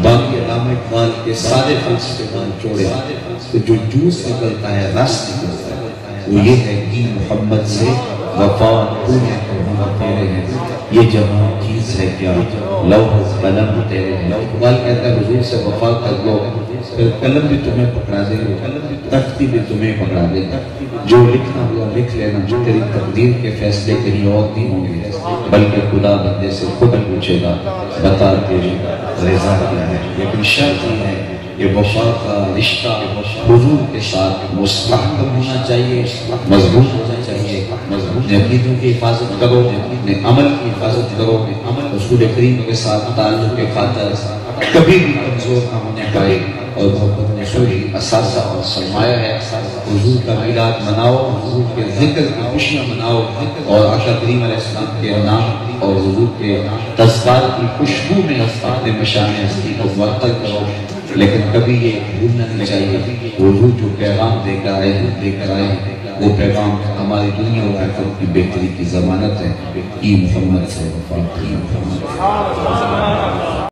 باقی علامہ اقبال کے سارے فلسفے بان چوڑے تو جو جوس نکلتا ہے، رس نکلتا ہے، وہ یہ ہے کہ محمد سے وفا تو ہے تو ہم تیرے ہیں، یہ جہاں چیز ہے کیا لوح قلم تیرے ہیں۔ اقبال کہتا ہے حضور سے وفا کر لو پھر قلم بھی تمہیں پکڑا دے گا، تختی بھی تمہیں پکڑا دے گا، جو لکھنا ہوا لکھ لینا، جو تیری تقدیر کے فیصلے کہیں اور نہیں ہوں گے بلکہ خدا بندے سے خود پوچھے گا بتا تیری رضا کیا ہے۔ لیکن شرط یہ ہے کہ وفا کا رشتہ حضور کے ساتھ مستحکم ہونا چاہیے، مضبوط ہونا چاہیے۔ اپنے عقیدوں کی حفاظت کرو، اپنے عمل کی حفاظت کرو، رسول کریم کے ساتھ تعلق کے خاطر کبھی بھی کمزور نہ ہونے پائے، اور محبت رسولی اثاثہ اور سرمایہ ہے۔ حضور کا میلاد مناؤ، حضور کے ذکر کی خوشیاں مناؤ اور آقا کریم علیہ السلام کے نام اور حضور کے تذکار کی خوشبو میں اپنے مشان ہستی کو معطل کرو، لیکن کبھی یہ بھولنا نہیں چاہیے حضور جو پیغام دے کر آئے وہ پیغام ہماری دنیا اور آخرت کی بہتری کی ضمانت ہے۔ محمد سے وفا کی محمد